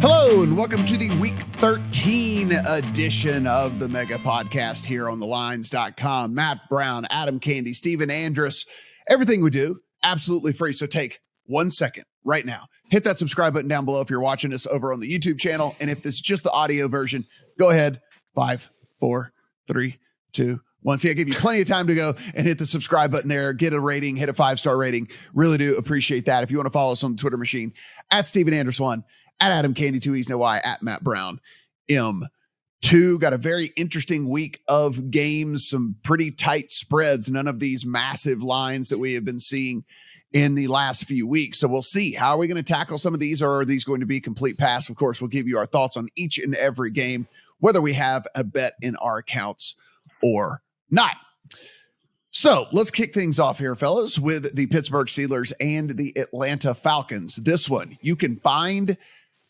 Hello, and welcome to the Week 13 edition of the Mega Podcast here on thelines.com. Matt Brown, Adam Candee, Stephen Andress. Everything we do, absolutely free. So take 1 second right now. Hit that subscribe button down below if you're watching us over on the YouTube channel. And if this is just the audio version, go ahead. 5, 4, 3, 2, 1. See, I give you plenty of time to go and hit the subscribe button there. Get a rating, hit a 5-star rating. Really do appreciate that. If you want to follow us on the Twitter machine, at Stephen Andress 1. At Adam Candee, 2 E's, no Y, at Matt Brown, M2. Got a very interesting week of games, some pretty tight spreads, none of these massive lines that we have been seeing in the last few weeks. So we'll see. How are we going to tackle some of these, or are these going to be complete pass? Of course, we'll give you our thoughts on each and every game, whether we have a bet in our accounts or not. So let's kick things off here, fellas, with the Pittsburgh Steelers and the Atlanta Falcons. This one, you can find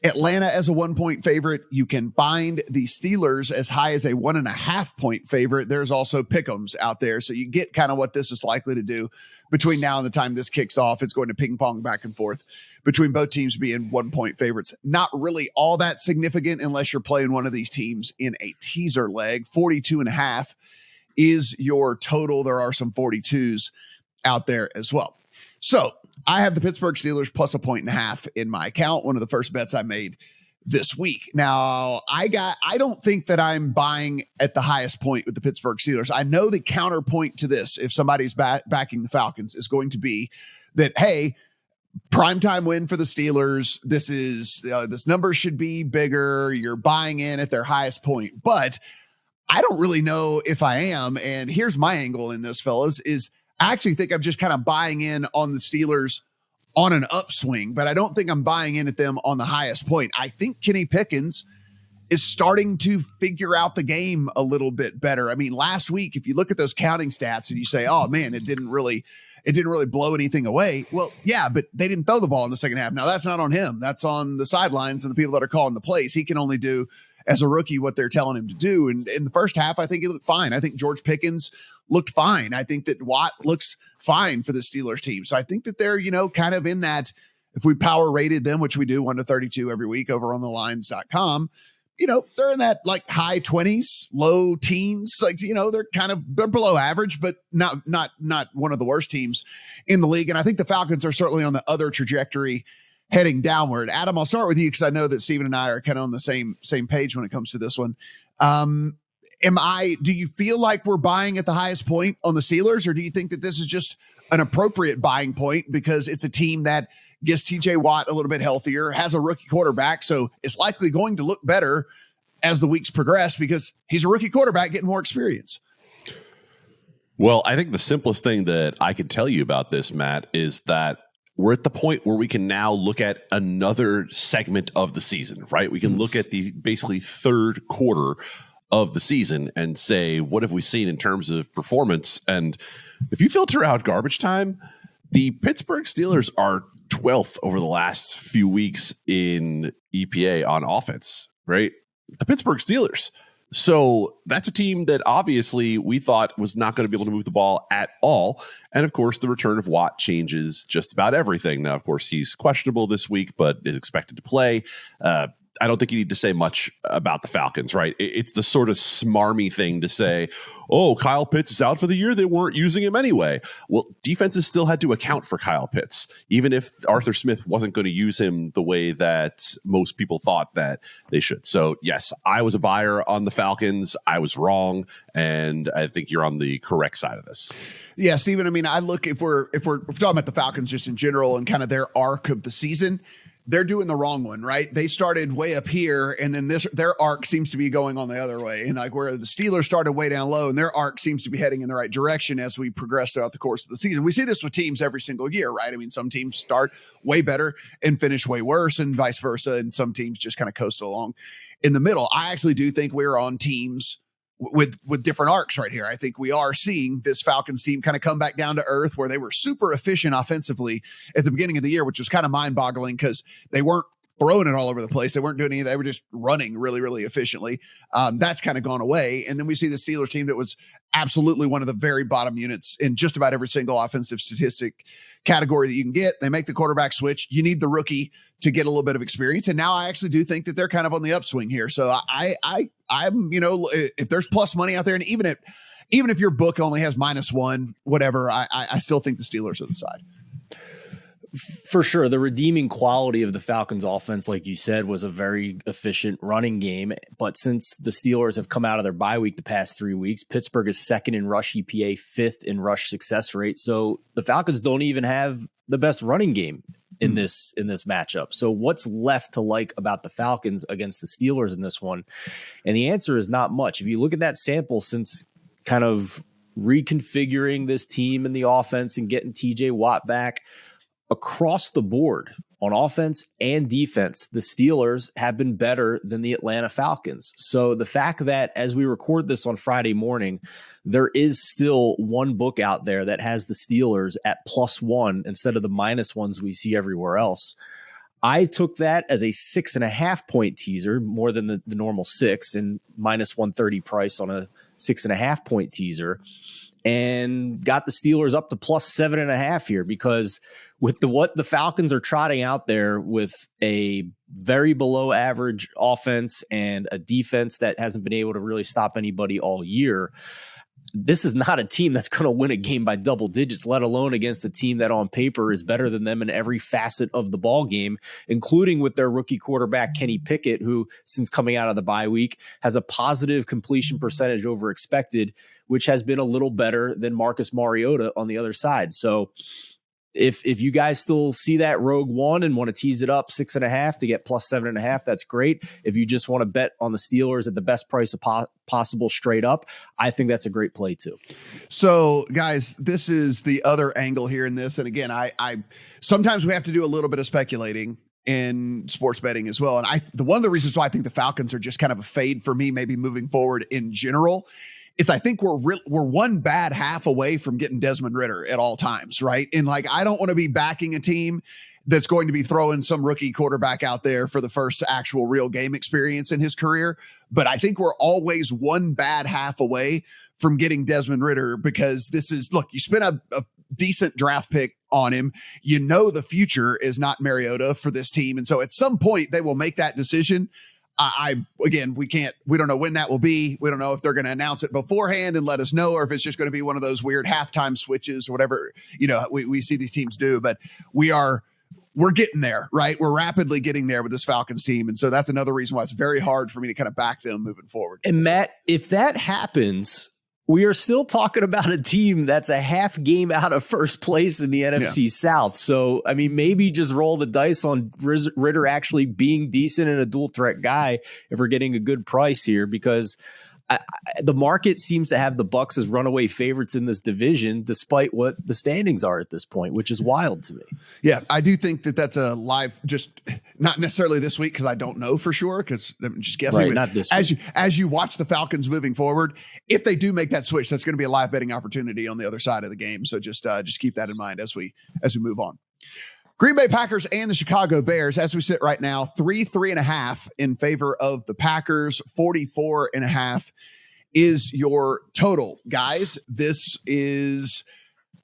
Atlanta as a 1-point favorite. You can find the Steelers as high as a 1.5-point favorite. There's also pick'ems out there. So you get kind of what this is likely to do between now and the time this kicks off. It's going to ping pong back and forth between both teams being 1-point favorites. Not really all that significant unless you're playing one of these teams in a teaser leg. 42.5 is your total. There are some 42s out there as well. So I have the Pittsburgh Steelers plus 1.5 in my account. One of the first bets I made this week. Now I don't think that I'm buying at the highest point with the Pittsburgh Steelers. I know the counterpoint to this, if somebody's backing the Falcons, is going to be that, hey, primetime win for the Steelers. This is, this number should be bigger. You're buying in at their highest point, but I don't really know if I am. And here's my angle in this, fellas, is I actually think I'm just kind of buying in on the Steelers on an upswing, but I don't think I'm buying in at them on the highest point. I think Kenny Pickens is starting to figure out the game a little bit better. I mean, last week, if you look at those counting stats and you say, oh man, it didn't really blow anything away. Well, yeah, but they didn't throw the ball in the second half. Now that's not on him. That's on the sidelines and the people that are calling the plays. He can only do as a rookie what they're telling him to do. And in the first half, I think he looked fine. I think George Pickens looked fine. I think that Watt looks fine for the Steelers team. So I think that they're, kind of in that, if we power rated them, which we do 1-32 every week over on thelines.com, they're in that like high 20s, low teens. Like, they're below average, but not one of the worst teams in the league. And I think the Falcons are certainly on the other trajectory heading downward. Adam, I'll start with you because I know that Stephen and I are kind of on the same page when it comes to this one. Do you feel like we're buying at the highest point on the Steelers, or do you think that this is just an appropriate buying point because it's a team that gets TJ Watt a little bit healthier, has a rookie quarterback, so it's likely going to look better as the weeks progress because he's a rookie quarterback getting more experience? Well, I think the simplest thing that I can tell you about this, Matt, is that we're at the point where we can now look at another segment of the season, right? We can look at the basically third quarter of the season and say, what have we seen in terms of performance? And if you filter out garbage time, the Pittsburgh Steelers are 12th over the last few weeks in EPA on offense, right? The Pittsburgh Steelers. So that's a team that obviously we thought was not going to be able to move the ball at all. And of course, the return of Watt changes just about everything. Now, of course, he's questionable this week, but is expected to play. I don't think you need to say much about the Falcons, right? It's the sort of smarmy thing to say, oh, Kyle Pitts is out for the year. They weren't using him anyway. Well, defenses still had to account for Kyle Pitts, even if Arthur Smith wasn't going to use him the way that most people thought that they should. So, yes, I was a buyer on the Falcons. I was wrong, and I think you're on the correct side of this. Yeah, Stephen, I mean, I look, if we're talking about the Falcons just in general and kind of their arc of the season, they're doing the wrong one, right? They started way up here, and then their arc seems to be going on the other way. And like where the Steelers started way down low, and their arc seems to be heading in the right direction as we progress throughout the course of the season. We see this with teams every single year, right? I mean, some teams start way better and finish way worse, and vice versa. And some teams just kind of coast along in the middle. I actually do think we're on teams with different arcs right here. I think we are seeing this Falcons team kind of come back down to earth where they were super efficient offensively at the beginning of the year, which was kind of mind boggling because they weren't throwing it all over the place. They weren't doing anything. They were just running really, really efficiently. That's kind of gone away. And then we see the Steelers team that was absolutely one of the very bottom units in just about every single offensive statistic category that you can get. They make the quarterback switch. You need the rookie to get a little bit of experience. And now I actually do think that they're kind of on the upswing here. So I'm, if there's plus money out there, and even if your book only has -1, whatever, I still think the Steelers are the side. For sure. The redeeming quality of the Falcons offense, like you said, was a very efficient running game. But since the Steelers have come out of their bye week the past 3 weeks, Pittsburgh is second in rush EPA, fifth in rush success rate. So the Falcons don't even have the best running game in this matchup. So what's left to like about the Falcons against the Steelers in this one? And the answer is not much. If you look at that sample since kind of reconfiguring this team and the offense and getting TJ Watt back, across the board on offense and defense, the Steelers have been better than the Atlanta Falcons. So the fact that as we record this on Friday morning, there is still one book out there that has the Steelers at +1 instead of the -1s we see everywhere else. I took that as a 6.5 point teaser, more than the normal 6, and -130 price on a 6.5 point teaser, and got the Steelers up to +7.5 here, because with what the Falcons are trotting out there with a very below average offense and a defense that hasn't been able to really stop anybody all year, this is not a team that's going to win a game by double digits, let alone against a team that on paper is better than them in every facet of the ball game, including with their rookie quarterback, Kenny Pickett, who since coming out of the bye week has a positive completion percentage over expected, which has been a little better than Marcus Mariota on the other side. So if you guys still see that Rogue One and want to tease it up 6.5 to get +7.5, that's great. If you just want to bet on the Steelers at the best price possible straight up, I think that's a great play too. So guys, this is the other angle here in this. And again, I sometimes we have to do a little bit of speculating in sports betting as well. And one of the reasons why I think the Falcons are just kind of a fade for me, maybe moving forward in general, is I think we're one bad half away from getting Desmond Ridder at all times, right? And like, I don't want to be backing a team that's going to be throwing some rookie quarterback out there for the first actual real game experience in his career. But I think we're always one bad half away from getting Desmond Ridder, because look, you spent a decent draft pick on him. You know, the future is not Mariota for this team. And so at some point they will make that decision. We don't know when that will be. We don't know if they're going to announce it beforehand and let us know, or if it's just going to be one of those weird halftime switches or whatever, we see these teams do, but we're getting there, right? We're rapidly getting there with this Falcons team. And so that's another reason why it's very hard for me to kind of back them moving forward. And Matt, if that happens, we are still talking about a team that's a half game out of first place in the NFC South. So, I mean, maybe just roll the dice on Ridder actually being decent and a dual threat guy if we're getting a good price here, because the market seems to have the Bucs as runaway favorites in this division, despite what the standings are at this point, which is wild to me. Yeah, I do think that that's a live, just not necessarily this week, because I don't know for sure, because I'm just guessing. Right, not this week. As you watch the Falcons moving forward, if they do make that switch, that's going to be a live betting opportunity on the other side of the game. So just keep that in mind as we move on. Green Bay Packers and the Chicago Bears, as we sit right now, 3.5 in favor of the Packers, 44.5 is your total. Guys, this is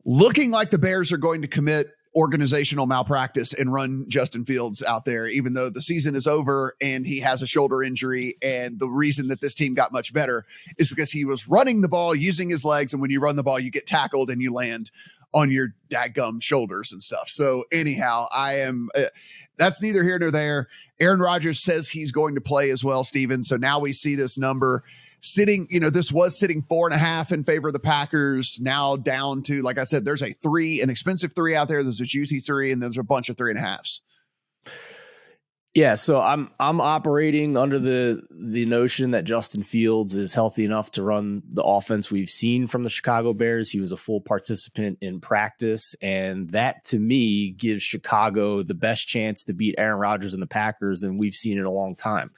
looking like the Bears are going to commit organizational malpractice and run Justin Fields out there, even though the season is over and he has a shoulder injury. And the reason that this team got much better is because he was running the ball, using his legs. And when you run the ball, you get tackled and you land on your dadgum shoulders and stuff. So anyhow, that's neither here nor there. Aaron Rodgers says he's going to play as well, Steven. So now we see this number sitting, this was sitting 4.5 in favor of the Packers, now down to, like I said, there's an expensive 3 out there. There's a juicy 3, and there's a bunch of 3.5s. Yeah, so I'm operating under the notion that Justin Fields is healthy enough to run the offense we've seen from the Chicago Bears. He was a full participant in practice, and that to me gives Chicago the best chance to beat Aaron Rodgers and the Packers than we've seen in a long time.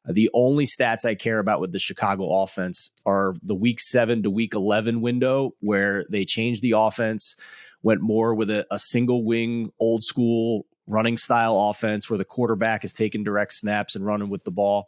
The only stats I care about with the Chicago offense are the week 7 to week 11 window, where they changed the offense, went more with a single wing, old school running style offense where the quarterback is taking direct snaps and running with the ball,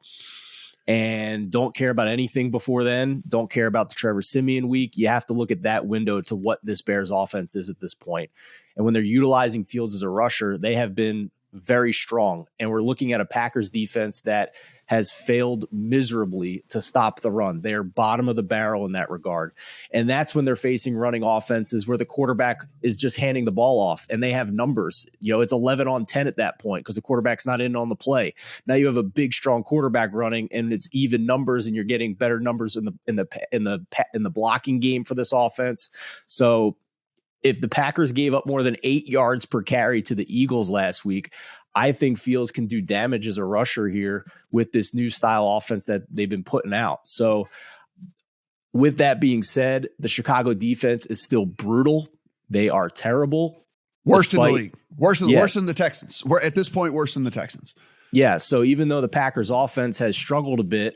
and don't care about anything before then, don't care about the Trevor Siemian week. You have to look at that window to what this Bears offense is at this point. And when they're utilizing Fields as a rusher, they have been very strong. And we're looking at a Packers defense that has failed miserably to stop the run. They're bottom of the barrel in that regard. And that's when they're facing running offenses where the quarterback is just handing the ball off and they have numbers. It's 11 on 10 at that point because the quarterback's not in on the play. Now you have a big, strong quarterback running and it's even numbers and you're getting better numbers in the blocking game for this offense. So if the Packers gave up more than 8 yards per carry to the Eagles last week, I think Fields can do damage as a rusher here with this new style offense that they've been putting out. So with that being said, the Chicago defense is still brutal. They are terrible. Worst in the league. Worse than the Texans. We're at this point worse than the Texans. Yeah. So even though the Packers offense has struggled a bit,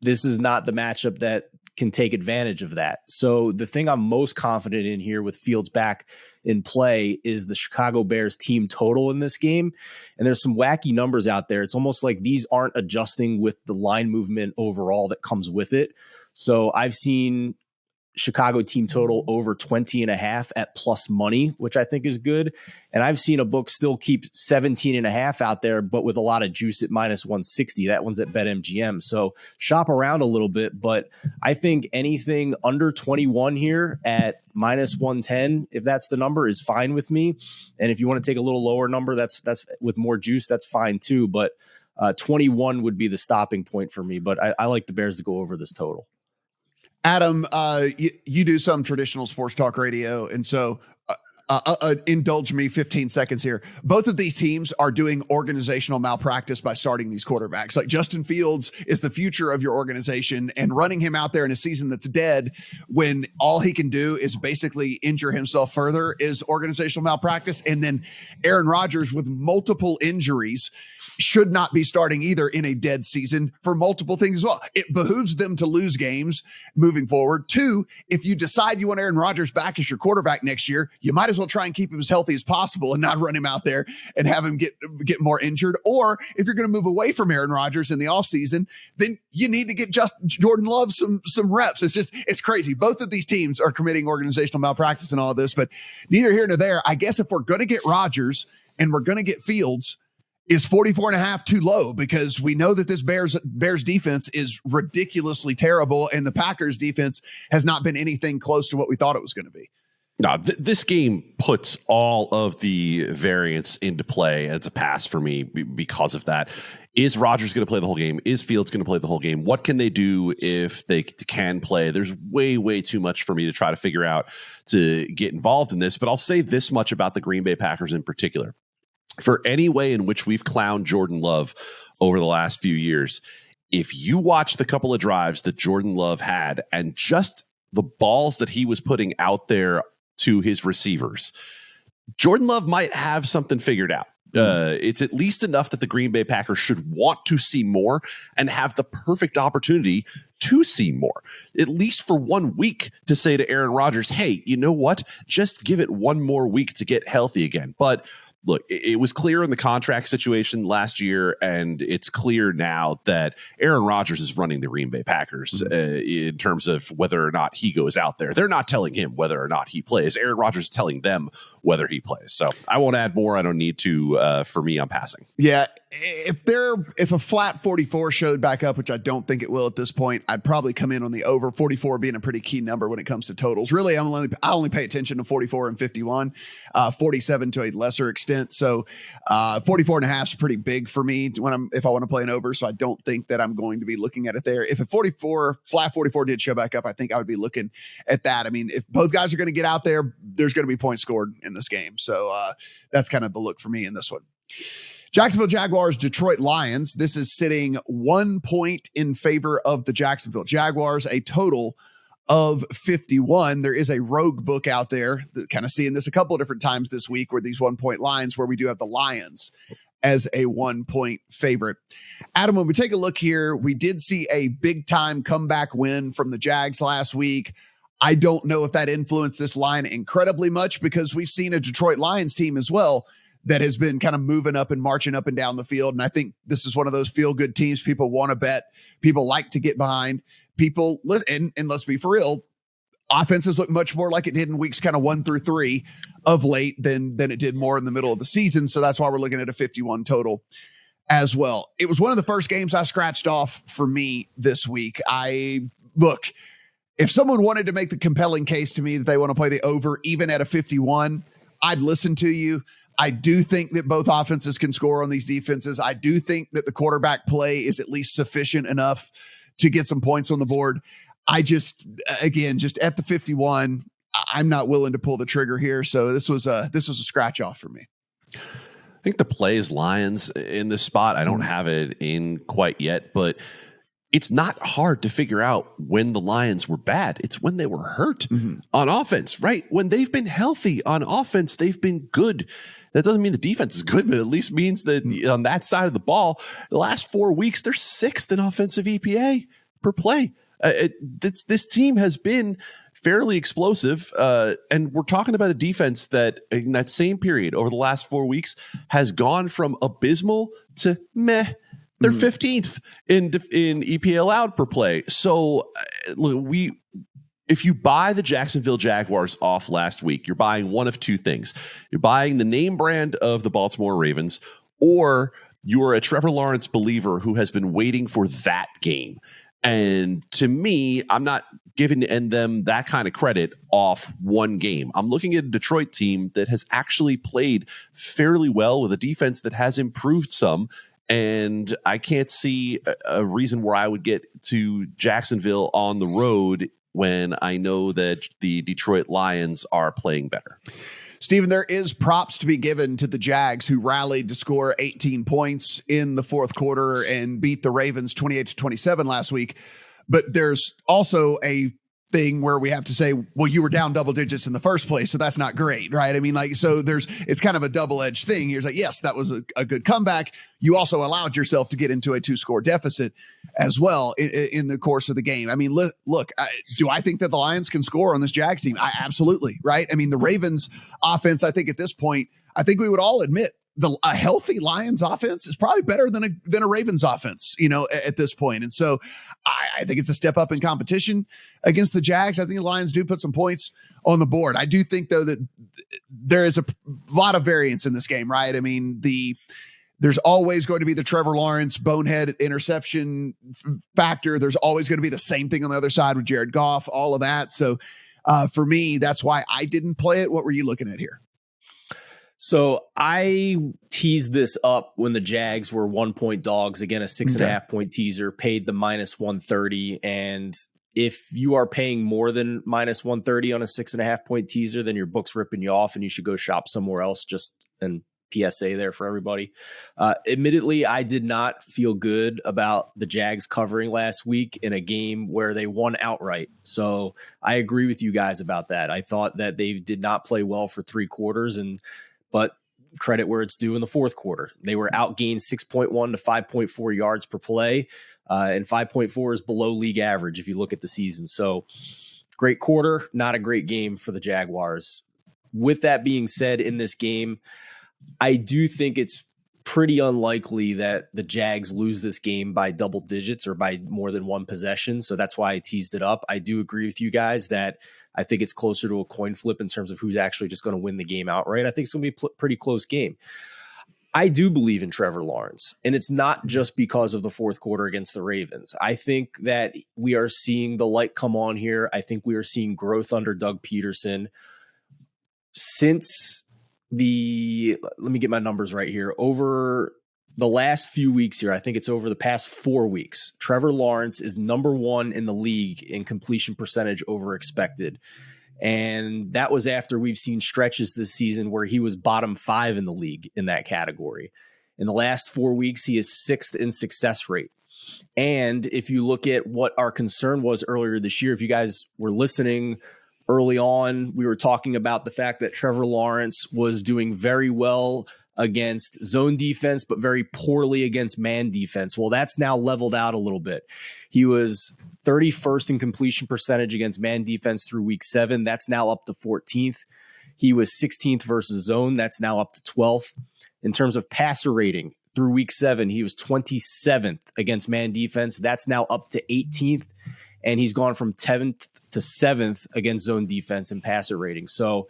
this is not the matchup that can take advantage of that. So the thing I'm most confident in here with Fields back in play is the Chicago Bears team total in this game. And there's some wacky numbers out there. It's almost like these aren't adjusting with the line movement overall that comes with it. So I've seen Chicago team total over 20.5 at plus money, which I think is good. And I've seen a book still keep 17.5 out there, but with a lot of juice at minus 160. That one's at BetMGM. So shop around a little bit, but I think anything under 21 here at minus 110, if that's the number, is fine with me. And if you want to take a little lower number, that's with more juice, that's fine too. But 21 would be the stopping point for me. But I like the Bears to go over this total. Adam, you do some traditional sports talk radio, and so indulge me 15 seconds here. Both of these teams are doing organizational malpractice by starting these quarterbacks. Like Justin Fields is the future of your organization, and running him out there in a season that's dead when all he can do is basically injure himself further is organizational malpractice. And then Aaron Rodgers with multiple injuries should not be starting either in a dead season for multiple things as well. It behooves them to lose games moving forward. 2, if you decide you want Aaron Rodgers back as your quarterback next year, you might as well try and keep him as healthy as possible and not run him out there and have him get more injured. Or if you're going to move away from Aaron Rodgers in the offseason, then you need to get Jordan Love some reps. It's crazy. Both of these teams are committing organizational malpractice and all of this, but neither here nor there. I guess if we're going to get Rodgers and we're going to get Fields, is 44.5 too low? Because we know that this Bears defense is ridiculously terrible, and the Packers defense has not been anything close to what we thought it was going to be. No, this game puts all of the variance into play. It's a pass for me because of that. Is Rodgers going to play the whole game? Is Fields going to play the whole game? What can they do if they can play? There's way, way too much for me to try to figure out to get involved in this. But I'll say this much about the Green Bay Packers in particular. For any way in which we've clowned Jordan Love over the last few years, if you watch the couple of drives that Jordan Love had and just the balls that he was putting out there to his receivers, Jordan Love might have something figured out. It's at least enough that the Green Bay Packers should want to see more and have the perfect opportunity to see more, at least for 1 week, to say to Aaron Rodgers, hey, you know what? Just give it one more week to get healthy again. But look, it was clear in the contract situation last year, and it's clear now that Aaron Rodgers is running the Green Bay Packers in terms of whether or not he goes out there. They're not telling him whether or not he plays. Aaron Rodgers is telling them whether he plays. So I won't add more. I don't need to. For me, I'm passing. Yeah, if a flat 44 showed back up, which I don't think it will at this point, I'd probably come in on the over. 44 being a pretty key number when it comes to totals. Really, I only pay attention to 44 and 51, 47 to a lesser extent. So 44.5 is pretty big for me if I want to play an over. So I don't think that I'm going to be looking at it there. If a flat 44 did show back up, I think I would be looking at that. I mean, if both guys are going to get out there, there's going to be points scored in this game. So that's kind of the look for me in this one. Jacksonville Jaguars, Detroit Lions. This is sitting 1 point in favor of the Jacksonville Jaguars, a total of 51. There is a rogue book out there that kind of seeing this a couple of different times this week where these 1 point lines where we do have the Lions as a 1 point favorite. Adam, when we take a look here, we did see a big time comeback win from the Jags last week. I don't know if that influenced this line incredibly much because we've seen a Detroit Lions team as well that has been kind of moving up and marching up and down the field. And I think this is one of those feel-good teams people want to bet. People like to get behind. People, and let's be for real, offenses look much more like it did in weeks kind of 1 through 3 of late than it did more in the middle of the season. So that's why we're looking at a 51 total as well. It was one of the first games I scratched off for me this week. If someone wanted to make the compelling case to me that they want to play the over even at a 51, I'd listen to you. I do think that both offenses can score on these defenses. I do think that the quarterback play is at least sufficient enough to get some points on the board. I just at the 51, I'm not willing to pull the trigger here. So this was a scratch off for me. I think the play is Lions in this spot. I don't have it in quite yet, but it's not hard to figure out when the Lions were bad. It's when they were hurt on offense, right? When they've been healthy on offense, they've been good. That doesn't mean the defense is good, but at least means that on that side of the ball, the last 4 weeks, they're 6th in offensive EPA per play. This team has been fairly explosive, and we're talking about a defense that in that same period over the last 4 weeks has gone from abysmal to meh. They're 15th in EPA allowed per play. So if you buy the Jacksonville Jaguars off last week, you're buying one of two things. You're buying the name brand of the Baltimore Ravens, or you're a Trevor Lawrence believer who has been waiting for that game. And to me, I'm not giving them that kind of credit off one game. I'm looking at a Detroit team that has actually played fairly well with a defense that has improved some. And I can't see a reason where I would get to Jacksonville on the road when I know that the Detroit Lions are playing better. Stephen, there is props to be given to the Jags, who rallied to score 18 points in the fourth quarter and beat the Ravens 28-27 last week. But there's also a thing where we have to say, well, you were down double digits in the first place, so that's not great, right? I mean, it's kind of a double-edged thing. You're like, yes, that was a good comeback. You also allowed yourself to get into a 2-score deficit as well in the course of the game. I mean, look, do I think that the Lions can score on this Jags team? Absolutely, right? I mean, the Ravens offense, I think at this point, I think we would all admit a healthy Lions offense is probably better than a Ravens offense, at this point. And so I think it's a step up in competition against the Jags. I think the Lions do put some points on the board. I do think, though, that there is a lot of variance in this game, right? I mean, there's always going to be the Trevor Lawrence bonehead interception factor. There's always going to be the same thing on the other side with Jared Goff, all of that. So for me, that's why I didn't play it. What were you looking at here? So I teased this up when the Jags were 1-point dogs. Again, a 6.5 point teaser, paid the -130. And if you are paying more than -130 on a 6.5 point teaser, then your book's ripping you off and you should go shop somewhere else. Just an PSA there for everybody. Admittedly, I did not feel good about the Jags covering last week in a game where they won outright. So I agree with you guys about that. I thought that they did not play well for 3 quarters, but credit where it's due in the fourth quarter. They were outgained 6.1 to 5.4 yards per play, and 5.4 is below league average if you look at the season. So great quarter, not a great game for the Jaguars. With that being said, in this game, I do think it's pretty unlikely that the Jags lose this game by double digits or by more than one possession. So that's why I teased it up. I do agree with you guys that I think it's closer to a coin flip in terms of who's actually just going to win the game outright. I think it's going to be a pretty close game. I do believe in Trevor Lawrence, and it's not just because of the fourth quarter against the Ravens. I think that we are seeing the light come on here. I think we are seeing growth under Doug Peterson. Since let me get my numbers right here. Over the last few weeks here, I think it's over the past 4 weeks, Trevor Lawrence is number 1 in the league in completion percentage over expected. And that was after we've seen stretches this season where he was bottom 5 in the league in that category. In the last 4 weeks, he is 6th in success rate. And if you look at what our concern was earlier this year, if you guys were listening early on, we were talking about the fact that Trevor Lawrence was doing very well against zone defense, but very poorly against man defense. Well, that's now leveled out a little bit. He was 31st in completion percentage against man defense through week 7. That's now up to 14th. he was 16th versus zone. That's now up to 12th. In terms of passer rating, through week 7, he was 27th against man defense. That's now up to 18th. And he's gone from 10th to 7th against zone defense and passer rating. So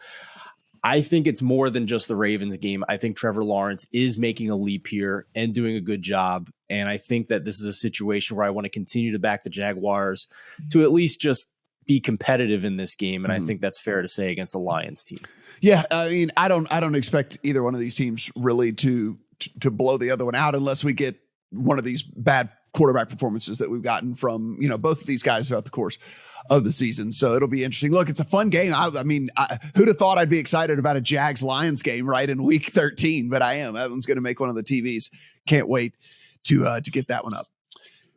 I think it's more than just the Ravens game. I think Trevor Lawrence is making a leap here and doing a good job. And I think that this is a situation where I want to continue to back the Jaguars to at least just be competitive in this game. And I think that's fair to say against the Lions team. Yeah. I mean, I don't expect either one of these teams really to blow the other one out unless we get one of these bad quarterback performances that we've gotten from, both of these guys throughout the course of the season. So it'll be interesting. Look, it's a fun game. I mean, who'd have thought I'd be excited about a Jags-Lions game right in week 13, but I am. That one's going to make one of the TVs. Can't wait to get that one up.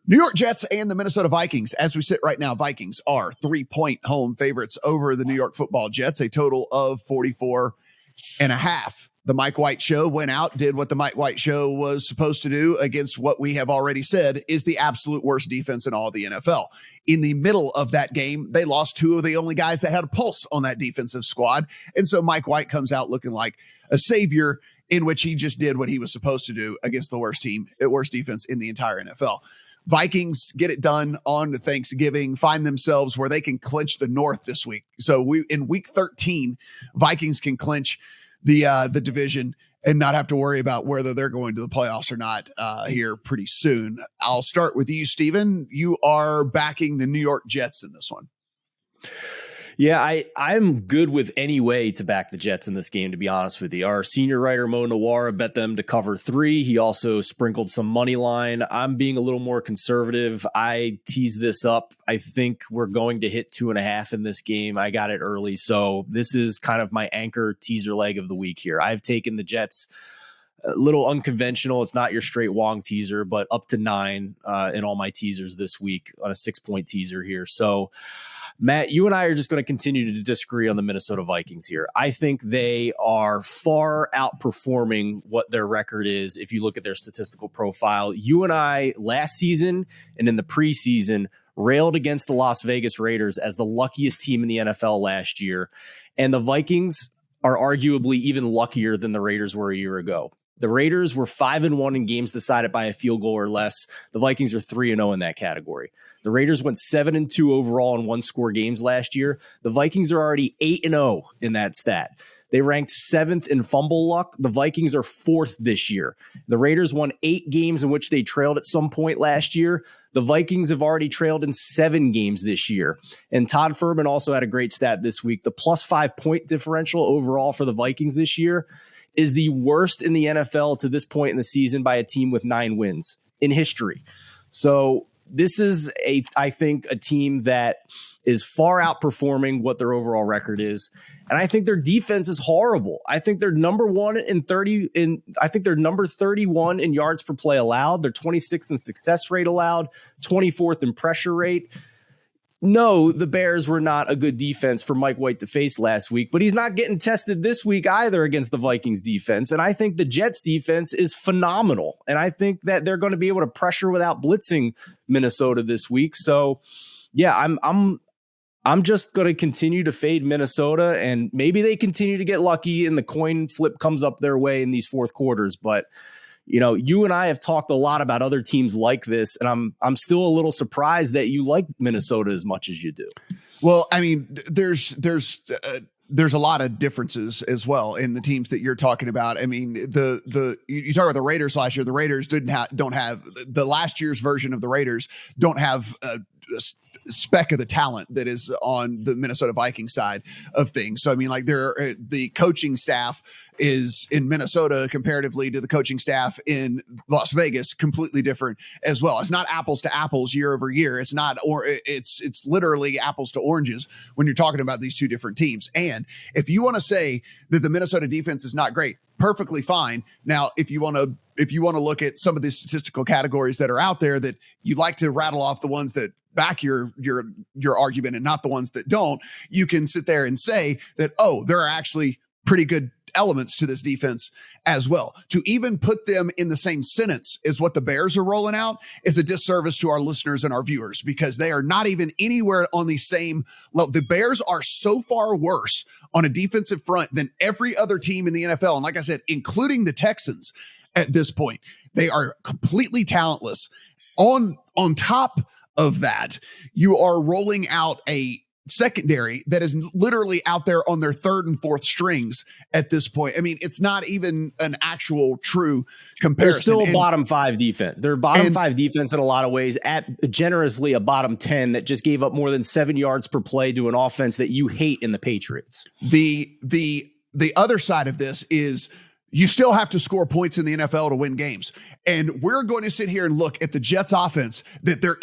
New York Jets and the Minnesota Vikings. As we sit right now, Vikings are 3-point home favorites over the New York Football Jets, a total of 44.5. The Mike White Show went out, did what the Mike White Show was supposed to do against what we have already said is the absolute worst defense in all of the NFL. In the middle of that game, they lost 2 of the only guys that had a pulse on that defensive squad. And so Mike White comes out looking like a savior, in which he just did what he was supposed to do against the worst defense in the entire NFL. Vikings get it done on Thanksgiving, find themselves where they can clinch the North this week. So in week 13, Vikings can clinch the division and not have to worry about whether they're going to the playoffs or not here pretty soon. I'll start with you, Steven. You are backing the New York Jets in this one. Yeah, I'm good with any way to back the Jets in this game, to be honest with you. Our senior writer, Mo Nawara, bet them to cover 3. He also sprinkled some money line. I'm being a little more conservative. I teased this up. I think we're going to hit 2.5 in this game. I got it early. So this is kind of my anchor teaser leg of the week here. I've taken the Jets a little unconventional. It's not your straight Wong teaser, but up to 9 in all my teasers this week on a 6-point teaser here. So Matt, you and I are just going to continue to disagree on the Minnesota Vikings here. I think they are far outperforming what their record is if you look at their statistical profile. You and I last season and in the preseason railed against the Las Vegas Raiders as the luckiest team in the NFL last year. And the Vikings are arguably even luckier than the Raiders were a year ago. The Raiders were 5-1 in games decided by a field goal or less. The Vikings are 3-0 in that category. The Raiders went 7-2 overall in 1-score games last year. The Vikings are already 8-0 in that stat. They ranked 7th in fumble luck. The Vikings are 4th this year. The Raiders won 8 games in which they trailed at some point last year. The Vikings have already trailed in 7 games this year. And Todd Furman also had a great stat this week. The +5 point differential overall for the Vikings this year is the worst in the NFL to this point in the season by a team with 9 wins in history. So this is I think a team that is far outperforming what their overall record is. And I think their defense is horrible. I think they're number 1 in 30 in I think they're number 31 in yards per play allowed. They're 26th in success rate allowed, 24th in pressure rate. No, the Bears were not a good defense for Mike White to face last week, but he's not getting tested this week either against the Vikings defense. And I think the Jets defense is phenomenal. And I think that they're going to be able to pressure without blitzing Minnesota this week. So yeah, I'm just going to continue to fade Minnesota, and maybe they continue to get lucky and the coin flip comes up their way in these fourth quarters. But you and I have talked a lot about other teams like this, and I'm still a little surprised that you like Minnesota as much as you do. Well, I mean, there's a lot of differences as well in the teams that you're talking about. I mean, you talk about the Raiders last year. The Raiders don't have the last year's version of the Raiders don't have a speck of the talent that is on the Minnesota Vikings side of things. So, I mean, like the coaching staff is in Minnesota comparatively to the coaching staff in Las Vegas, completely different as well. It's not apples to apples year over year. It's not, or it's literally apples to oranges when you're talking about these two different teams. And if you want to say that the Minnesota defense is not great, perfectly fine. Now, if you want to look at some of the statistical categories that are out there that you like to rattle off the ones that back your argument and not the ones that don't, you can sit there and say that, oh, there are actually pretty good elements to this defense as well. To even put them in the same sentence as what the Bears are rolling out is a disservice to our listeners and our viewers, because they are not even anywhere on the same level. The Bears are so far worse on a defensive front than every other team in the NFL. And like I said, including the Texans at this point, they are completely talentless. On top of that, you are rolling out a secondary that is literally out there on their third and fourth strings at this point. I mean, it's not even an actual true comparison. They're still a bottom 5 defense. They're a bottom 5 defense in a lot of ways, at generously a bottom 10 that just gave up more than 7 yards per play to an offense that you hate in the Patriots. The other side of this is you still have to score points in the NFL to win games. And we're going to sit here and look at the Jets offense that they're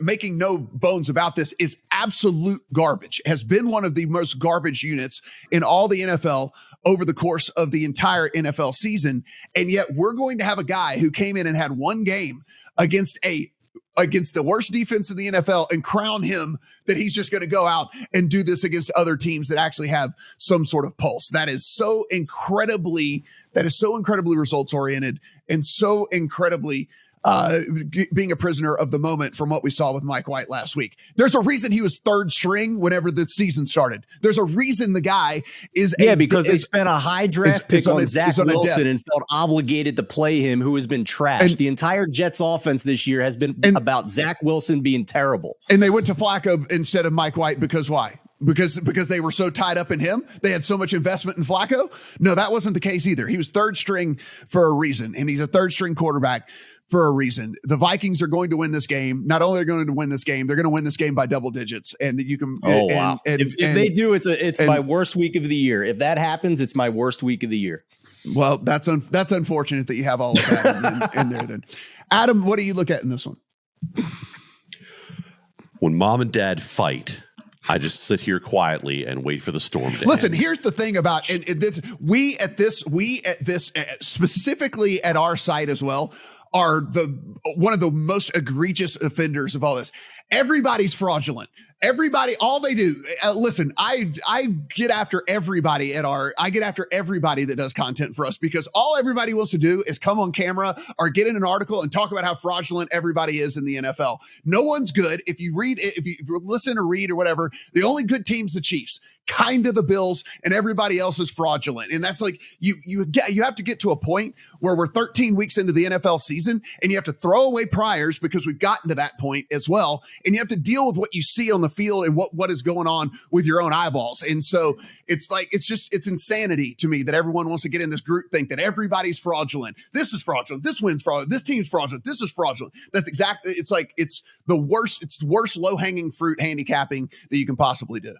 making no bones about this, is absolute garbage. It has been one of the most garbage units in all the NFL over the course of the entire NFL season. And yet we're going to have a guy who came in and had one game against the worst defense in the NFL and crown him that he's just going to go out and do this against other teams that actually have some sort of pulse. That is so incredibly results oriented and so incredibly being a prisoner of the moment from what we saw with Mike White last week. There's a reason he was third string whenever the season started. There's a reason the guy is because they spent a high draft pick on Zach Wilson and felt obligated to play him, who has been trashed. The entire Jets offense this year has been about Zach Wilson being terrible. And they went to Flacco instead of Mike White because why? Because they were so tied up in him. They had so much investment in Flacco. No, that wasn't the case either. He was third string for a reason, and he's a third string quarterback for a reason. The Vikings are going to win this game. Not only are they going to win this game, they're going to win this game by double digits. And you can. Wow! If they do, it's my worst week of the year. If that happens, it's my worst week of the year. Well, that's unfortunate that you have all of that in there. Then, Adam, what do you look at in this one? When mom and dad fight, I just sit here quietly and wait for the storm to Listen, end. here's the thing about this. We at this specifically at our site as well are one of the most egregious offenders of all this. Everybody's fraudulent. Everybody, all they do. Listen, I get after everybody that does content for us, because all everybody wants to do is come on camera or get in an article and talk about how fraudulent everybody is in the NFL. No one's good. If you listen or read or whatever, the only good team's the Chiefs, kind of the Bills, and everybody else is fraudulent. And that's like you have to get to a point where we're 13 weeks into the NFL season and you have to throw away priors, because we've gotten to that point as well. And you have to deal with what you see on the field and what is going on with your own eyeballs. And so it's insanity to me that everyone wants to get in this group think that everybody's fraudulent. This is fraudulent. This wins fraudulent. This team's fraudulent. This is fraudulent. That's exactly. It's the worst. It's the worst low hanging fruit handicapping that you can possibly do.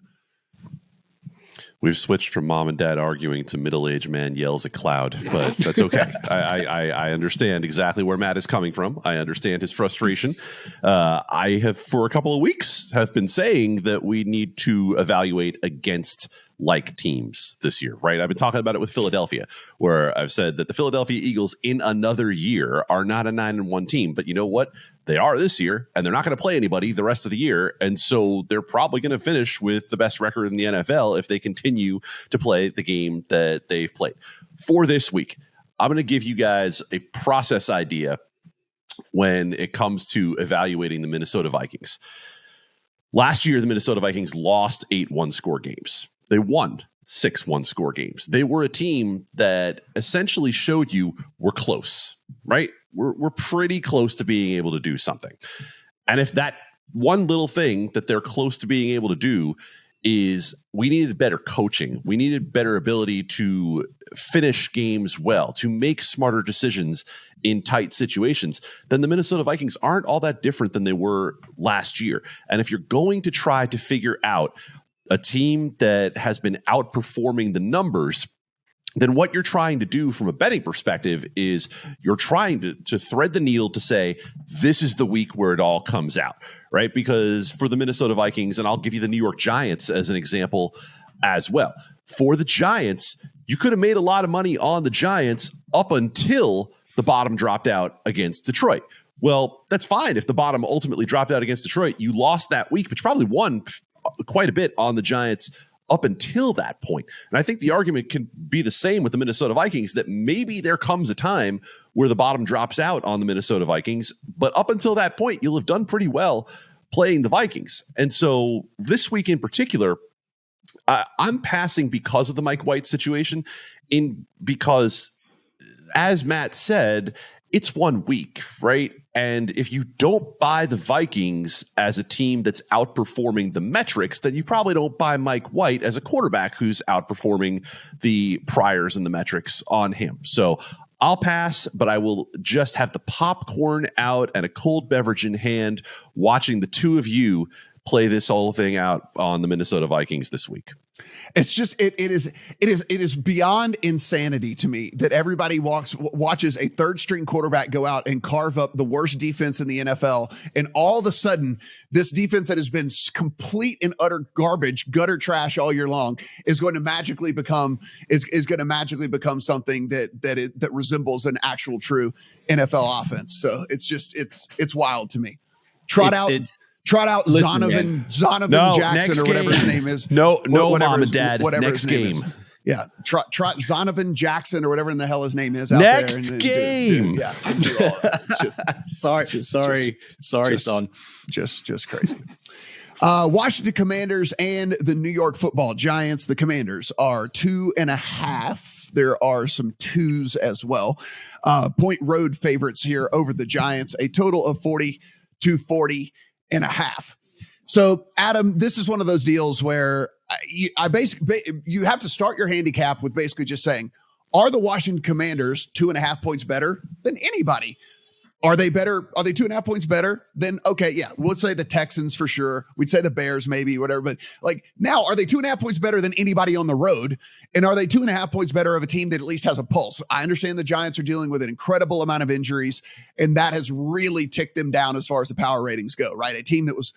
We've switched from mom and dad arguing to middle-aged man yells at cloud, but that's okay. I understand exactly where Matt is coming from. I understand his frustration. I have, for a couple of weeks, have been saying that we need to evaluate against like teams this year, right? I've been talking about it with Philadelphia, where I've said that the Philadelphia Eagles in another year are not a 9-1 team, but you know what? They are this year, and they're not going to play anybody the rest of the year. And so they're probably going to finish with the best record in the NFL if they continue to play the game that they've played. For this week, I'm going to give you guys a process idea when it comes to evaluating the Minnesota Vikings. Last year, the Minnesota Vikings lost 8 one-score games. They won 6 one-score games. They were a team that essentially showed you we're close, right? We're pretty close to being able to do something. And if that one little thing that they're close to being able to do is we needed better coaching, we needed better ability to finish games well, to make smarter decisions in tight situations, then the Minnesota Vikings aren't all that different than they were last year. And if you're going to try to figure out a team that has been outperforming the numbers, then what you're trying to do from a betting perspective is you're trying to thread the needle to say, this is the week where it all comes out, right? Because for the Minnesota Vikings, and I'll give you the New York Giants as an example as well. For the Giants, you could have made a lot of money on the Giants up until the bottom dropped out against Detroit. Well, that's fine. If the bottom ultimately dropped out against Detroit, you lost that week, but you probably won quite a bit on the Giants up until that point. And I think the argument can be the same with the Minnesota Vikings, that maybe there comes a time where the bottom drops out on the Minnesota Vikings. But up until that point, you'll have done pretty well playing the Vikings. And so this week in particular, I'm passing because of the Mike White situation, because, as Matt said, it's 1 week, right? And if you don't buy the Vikings as a team that's outperforming the metrics, then you probably don't buy Mike White as a quarterback who's outperforming the priors and the metrics on him. So I'll pass, but I will just have the popcorn out and a cold beverage in hand, watching the two of you play this whole thing out on the Minnesota Vikings this week. It's just it is beyond insanity to me that everybody watches a third string quarterback go out and carve up the worst defense in the NFL, and all of a sudden this defense that has been complete and utter garbage, gutter trash all year long, is going to magically become something that resembles an actual true NFL offense. So it's wild to me. Trot out Zonovan Jackson or whatever his name is. No, mom and dad. Next game. Yeah. Trot Zonovan Jackson or whatever in the hell his name is. Next game. Yeah. Sorry, son. Just crazy. Washington Commanders and the New York Football Giants. The Commanders are 2.5. There are some 2s as well. Point road favorites here over the Giants. A total of 40-40.5. So, Adam, this is one of those deals where you have to start your handicap with basically just saying, are the Washington Commanders 2.5 points better than anybody? Are they better? Are they 2.5 points better than, okay, yeah, we'll say the Texans for sure. We'd say the Bears maybe, whatever. But like now, are they 2.5 points better than anybody on the road? And are they 2.5 points better of a team that at least has a pulse? I understand the Giants are dealing with an incredible amount of injuries, and that has really ticked them down as far as the power ratings go, right? A team that was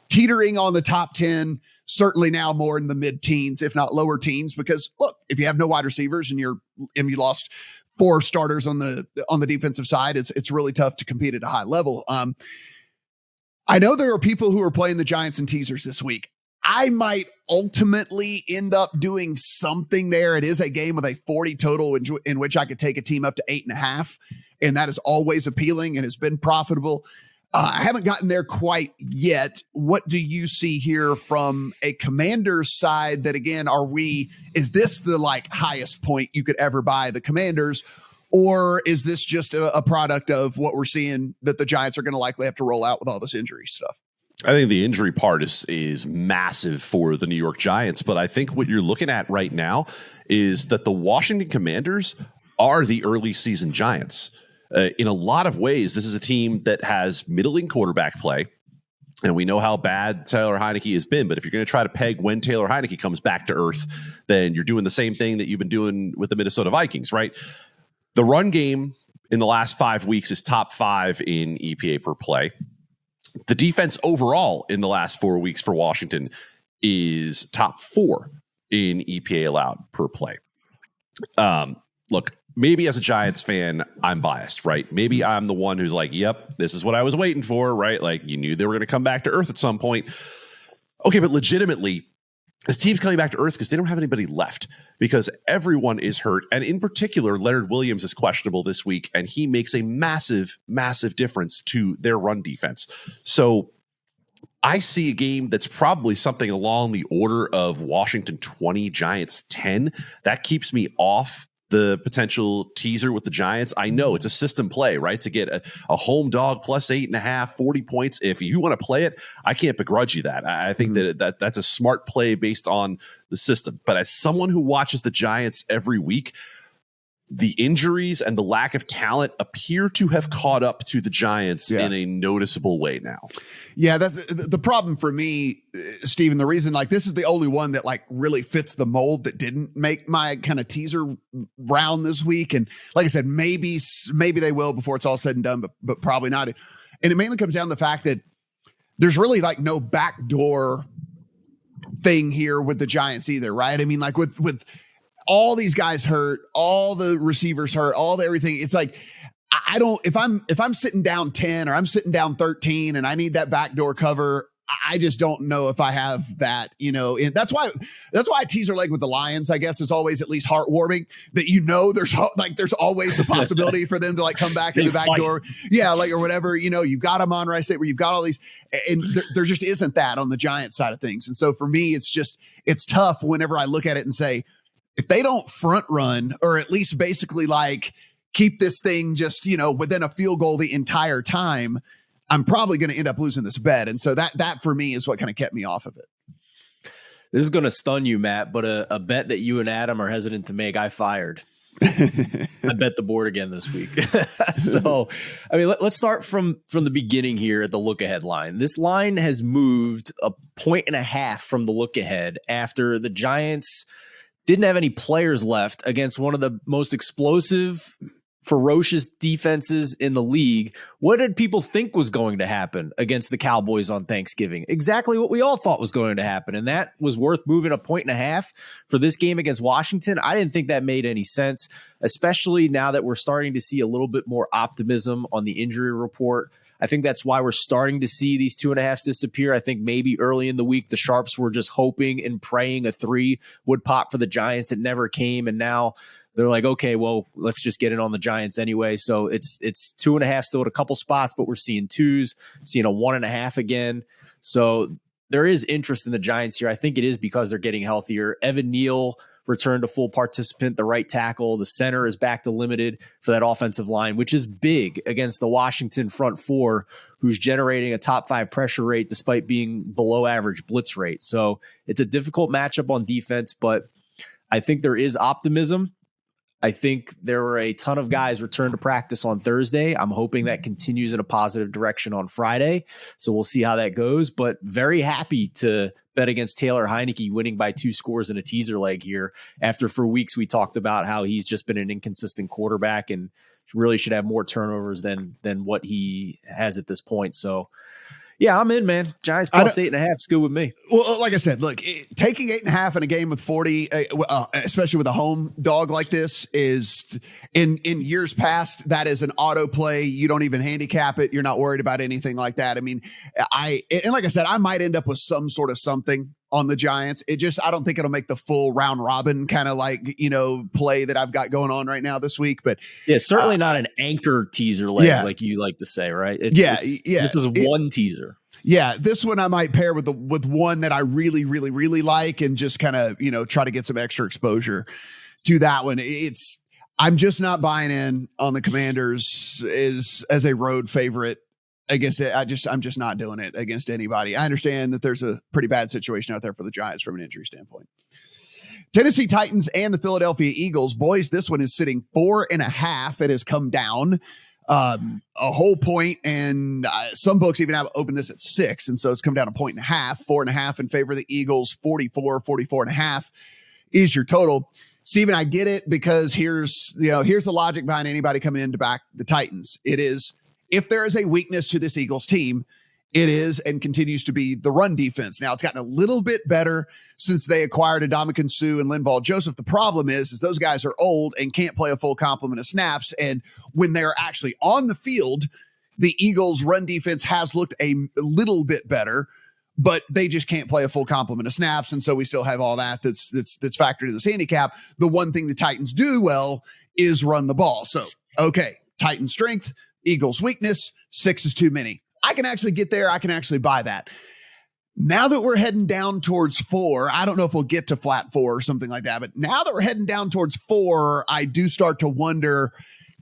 teetering on the top 10, certainly now more in the mid-teens, if not lower teens, because look, if you have no wide receivers and you lost 4 starters on the defensive side, it's really tough to compete at a high level. I know there are people who are playing the Giants in teasers this week. I might ultimately end up doing something there. It is a game with a 40 total in which I could take a team up to 8.5, and that is always appealing and has been profitable. I haven't gotten there quite yet. What do you see here from a Commanders side that, again, is this the highest point you could ever buy the Commanders, or is this just a product of what we're seeing that the Giants are going to likely have to roll out with all this injury stuff? I think the injury part is massive for the New York Giants, but I think what you're looking at right now is that the Washington Commanders are the early season Giants. In a lot of ways, this is a team that has middling quarterback play, and we know how bad Taylor Heineke has been. But if you're going to try to peg when Taylor Heineke comes back to earth, then you're doing the same thing that you've been doing with the Minnesota Vikings, right? The run game in the last 5 weeks is top 5 in EPA per play. The defense overall in the last 4 weeks for Washington is top 4 in EPA allowed per play. Look, maybe as a Giants fan, I'm biased, right? Maybe I'm the one who's like, yep, this is what I was waiting for, right? Like, you knew they were going to come back to earth at some point. Okay, but legitimately, this team's coming back to earth because they don't have anybody left, because everyone is hurt. And in particular, Leonard Williams is questionable this week, and he makes a massive, massive difference to their run defense. So I see a game that's probably something along the order of Washington 20, Giants 10. That keeps me off the potential teaser with the Giants. I know it's a system play, right? To get a home dog plus 8.5, 40 points. If you want to play it, I can't begrudge you that. I think that's a smart play based on the system. But as someone who watches the Giants every week, the injuries and the lack of talent appear to have caught up to the Giants in a noticeable way now. Yeah, that's the problem for me, Steven. The reason this is the only one that really fits the mold that didn't make my kind of teaser round this week. And like I said, maybe they will before it's all said and done, but probably not. And it mainly comes down to the fact that there's really no backdoor thing here with the Giants either, right? I mean, with all these guys hurt, all the receivers hurt, all the everything. It's I don't, if I'm sitting down 10 or I'm sitting down 13 and I need that backdoor cover, I just don't know if I have that, and that's why I tease her leg with the Lions, I guess, is always at least heartwarming that, there's always the possibility for them to like come back in the back door. Yeah. Like, or whatever, you've got them on Rice State where you've got all these, and there just isn't that on the Giants side of things. And so for me, it's tough whenever I look at it and say, if they don't front run or at least basically like keep this thing just, within a field goal the entire time, I'm probably going to end up losing this bet. And so that for me is what kind of kept me off of it. This is going to stun you, Matt, but a bet that you and Adam are hesitant to make, I fired. I bet the board again this week. So, I mean, let's start from the beginning here at the look ahead line. This line has moved 1.5 points from the look ahead after the Giants didn't have any players left against one of the most explosive, ferocious defenses in the league. What did people think was going to happen against the Cowboys on Thanksgiving? Exactly what we all thought was going to happen. And that was worth moving 1.5 points for this game against Washington. I didn't think that made any sense, especially now that we're starting to see a little bit more optimism on the injury report. I think that's why we're starting to see these 2.5s disappear. I think maybe early in the week, the Sharps were just hoping and praying a 3 would pop for the Giants. It never came. And now they're like, okay, well, let's just get it on the Giants anyway. So it's 2.5 still at a couple spots, but we're seeing 2s, seeing a 1.5 again. So there is interest in the Giants here. I think it is because they're getting healthier. Evan Neal returned to full participant, the right tackle. The center is back to limited for that offensive line, which is big against the Washington front four, who's generating a top 5 pressure rate despite being below average blitz rate. So it's a difficult matchup on defense, but I think there is optimism. I think there were a ton of guys returned to practice on Thursday. I'm hoping that continues in a positive direction on Friday. So we'll see how that goes, but very happy to bet against Taylor Heineke winning by 2 scores in a teaser leg here after for weeks we talked about how he's just been an inconsistent quarterback and really should have more turnovers than what he has at this point. So yeah, I'm in, man. Giants plus 8.5 is good with me. Well, like I said, look, taking 8.5 in a game with 40, especially with a home dog like this, is in years past, that is an auto play. You don't even handicap it. You're not worried about anything like that. I mean, and like I said, I might end up with some sort of something on the Giants. I don't think it'll make the full round robin kind of like, play that I've got going on right now this week, but yeah, certainly not an anchor teaser leg like you like to say, right? This is one teaser. Yeah. This one I might pair with one that I really, really, really like and just kind of, try to get some extra exposure to that one. I'm just not buying in on the Commanders as a road favorite against it. I'm just not doing it against anybody. I understand that there's a pretty bad situation out there for the Giants from an injury standpoint. Tennessee Titans and the Philadelphia Eagles. Boys, this one is sitting 4.5. It has come down a whole point, and some books even have opened this at 6. And so it's come down 1.5 points, 4.5 in favor of the Eagles, 44.5 is your total. Steven, I get it because here's the logic behind anybody coming in to back the Titans. It is, if there is a weakness to this Eagles team, it is and continues to be the run defense. Now, it's gotten a little bit better since they acquired Ndamukong Suh and Linval Joseph. The problem is those guys are old and can't play a full complement of snaps. And when they're actually on the field, the Eagles' run defense has looked a little bit better, but they just can't play a full complement of snaps. And so we still have all that's factored in this handicap. The one thing the Titans do well is run the ball. So, okay, Titans' strength, Eagles' weakness, 6 is too many. I can actually get there. I can actually buy that. Now that we're heading down towards 4, I don't know if we'll get to flat 4 or something like that, but now that we're heading down towards 4, I do start to wonder,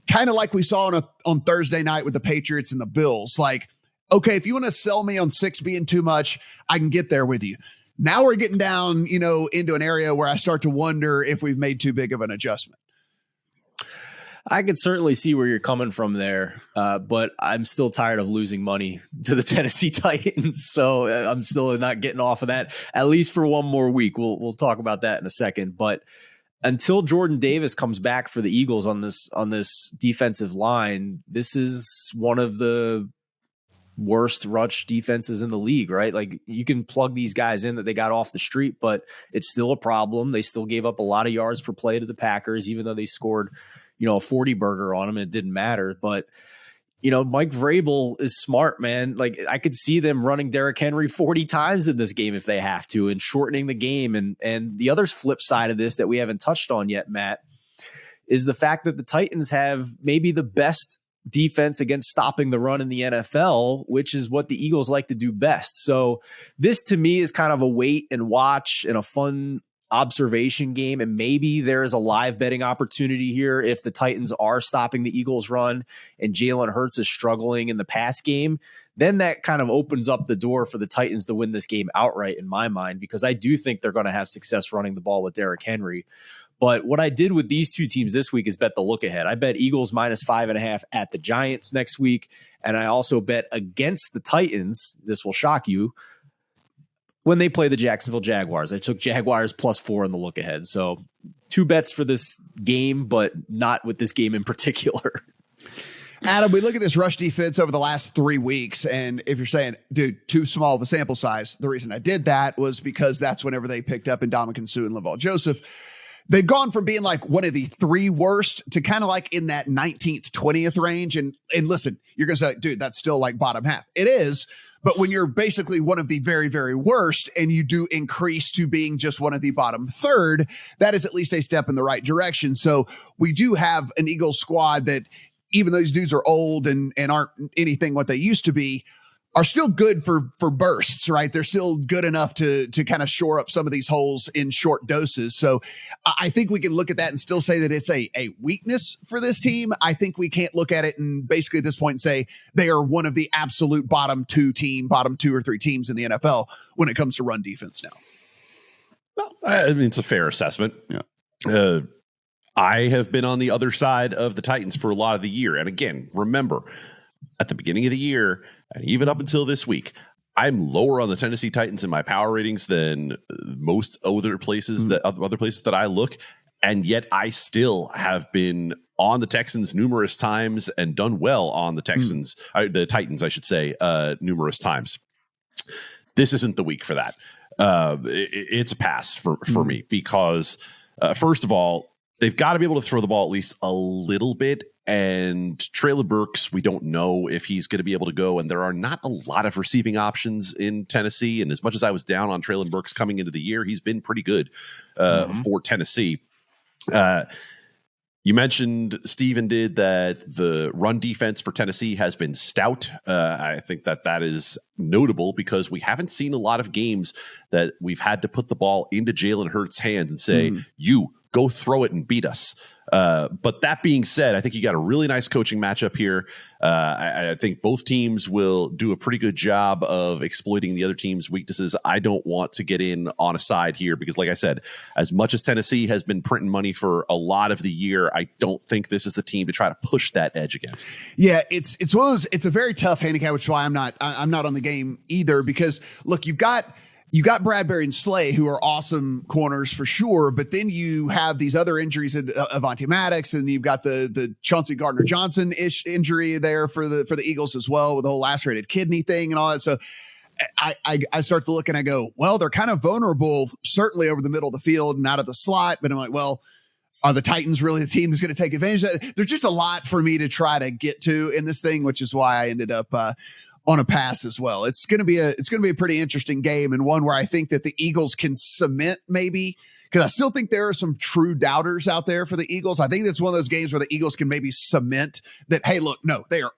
kind of like we saw on Thursday night with the Patriots and the Bills. Like, okay, if you want to sell me on 6 being too much, I can get there with you. Now we're getting down, into an area where I start to wonder if we've made too big of an adjustment. I could certainly see where you're coming from there, but I'm still tired of losing money to the Tennessee Titans, so I'm still not getting off of that, at least for one more week. We'll talk about that in a second, but until Jordan Davis comes back for the Eagles on this defensive line, this is one of the worst rush defenses in the league, right? Like, you can plug these guys in that they got off the street, but it's still a problem. They still gave up a lot of yards per play to the Packers, even though they scored a 40 burger on them. It didn't matter. But Mike Vrabel is smart, man. Like, I could see them running Derrick Henry 40 times in this game if they have to, and shortening the game. And the other flip side of this that we haven't touched on yet, Matt, is the fact that the Titans have maybe the best defense against stopping the run in the NFL, which is what the Eagles like to do best. So this to me is kind of a wait and watch and a fun observation game, and maybe there is a live betting opportunity here if the Titans are stopping the Eagles run and Jalen Hurts is struggling in the pass game. Then that kind of opens up the door for the Titans to win this game outright in my mind, because I do think they're going to have success running the ball with Derrick Henry. But what I did with these two teams this week is bet the look ahead. I bet Eagles -5.5 at the Giants next week, and I also bet against the Titans, this will shock you, when they play the Jacksonville Jaguars. I took Jaguars +4 in the look ahead. So 2 bets for this game, but not with this game in particular. Adam, we look at this rush defense over the last 3 weeks, and if you're saying, dude, too small of a sample size, the reason I did that was because that's whenever they picked up Ndamukong Suh and Laval Joseph. They've gone from being like one of the 3 worst to kind of like in that 19th, 20th range. And listen, you're going to say, dude, that's still like bottom half. It is. But when you're basically one of the very, very worst and you do increase to being just one of the bottom third, that is at least a step in the right direction. So we do have an Eagles squad that, even though these dudes are old and aren't anything what they used to be, are still good for bursts, right? They're still good enough to kind of shore up some of these holes in short doses. So I think we can look at that and still say that it's a weakness for this team. I think we can't look at it and basically at this point say they are one of the absolute bottom 2 or 3 teams in the NFL when it comes to run defense now. Well, I mean, it's a fair assessment. Yeah. I have been on the other side of the Titans for a lot of the year. And again, remember, at the beginning of the year, and even up until this week, I'm lower on the Tennessee Titans in my power ratings than most other places that I look. And yet I still have been on the Texans numerous times and done well on the Texans, the Titans, I should say, numerous times. This isn't the week for that. It's a pass for me because, first of all, they've got to be able to throw the ball at least a little bit. And Treylon Burks, we don't know if he's going to be able to go. And there are not a lot of receiving options in Tennessee. And as much as I was down on Treylon Burks coming into the year, he's been pretty good for Tennessee. You mentioned, Steven did, that the run defense for Tennessee has been stout. I think that is notable because we haven't seen a lot of games that we've had to put the ball into Jalen Hurts' hands and say, you go throw it and beat us. But that being said, I think you got a really nice coaching matchup here. I think both teams will do a pretty good job of exploiting the other team's weaknesses. I don't want to get in on a side here because, like I said, as much as Tennessee has been printing money for a lot of the year, I don't think this is the team to try to push that edge against. Yeah, it's one of those. It's a very tough handicap, which is why I'm not on the game either. Because look, you got Bradbury and Slay, who are awesome corners for sure, but then you have these other injuries in Avonte Maddox, and you've got the Chauncey Gardner-Johnson-ish injury there for the Eagles as well, with the whole lacerated kidney thing and all that. So I start to look and I go, well, they're kind of vulnerable, certainly over the middle of the field and out of the slot. But I'm like, well, are the Titans really the team that's going to take advantage of that? There's just a lot for me to try to get to in this thing, which is why I ended up on a pass as well. It's going to be a pretty interesting game, and one where I think that the Eagles can cement, maybe, because I still think there are some true doubters out there for the Eagles. I think that's one of those games where the Eagles can maybe cement that, hey, look, no, they are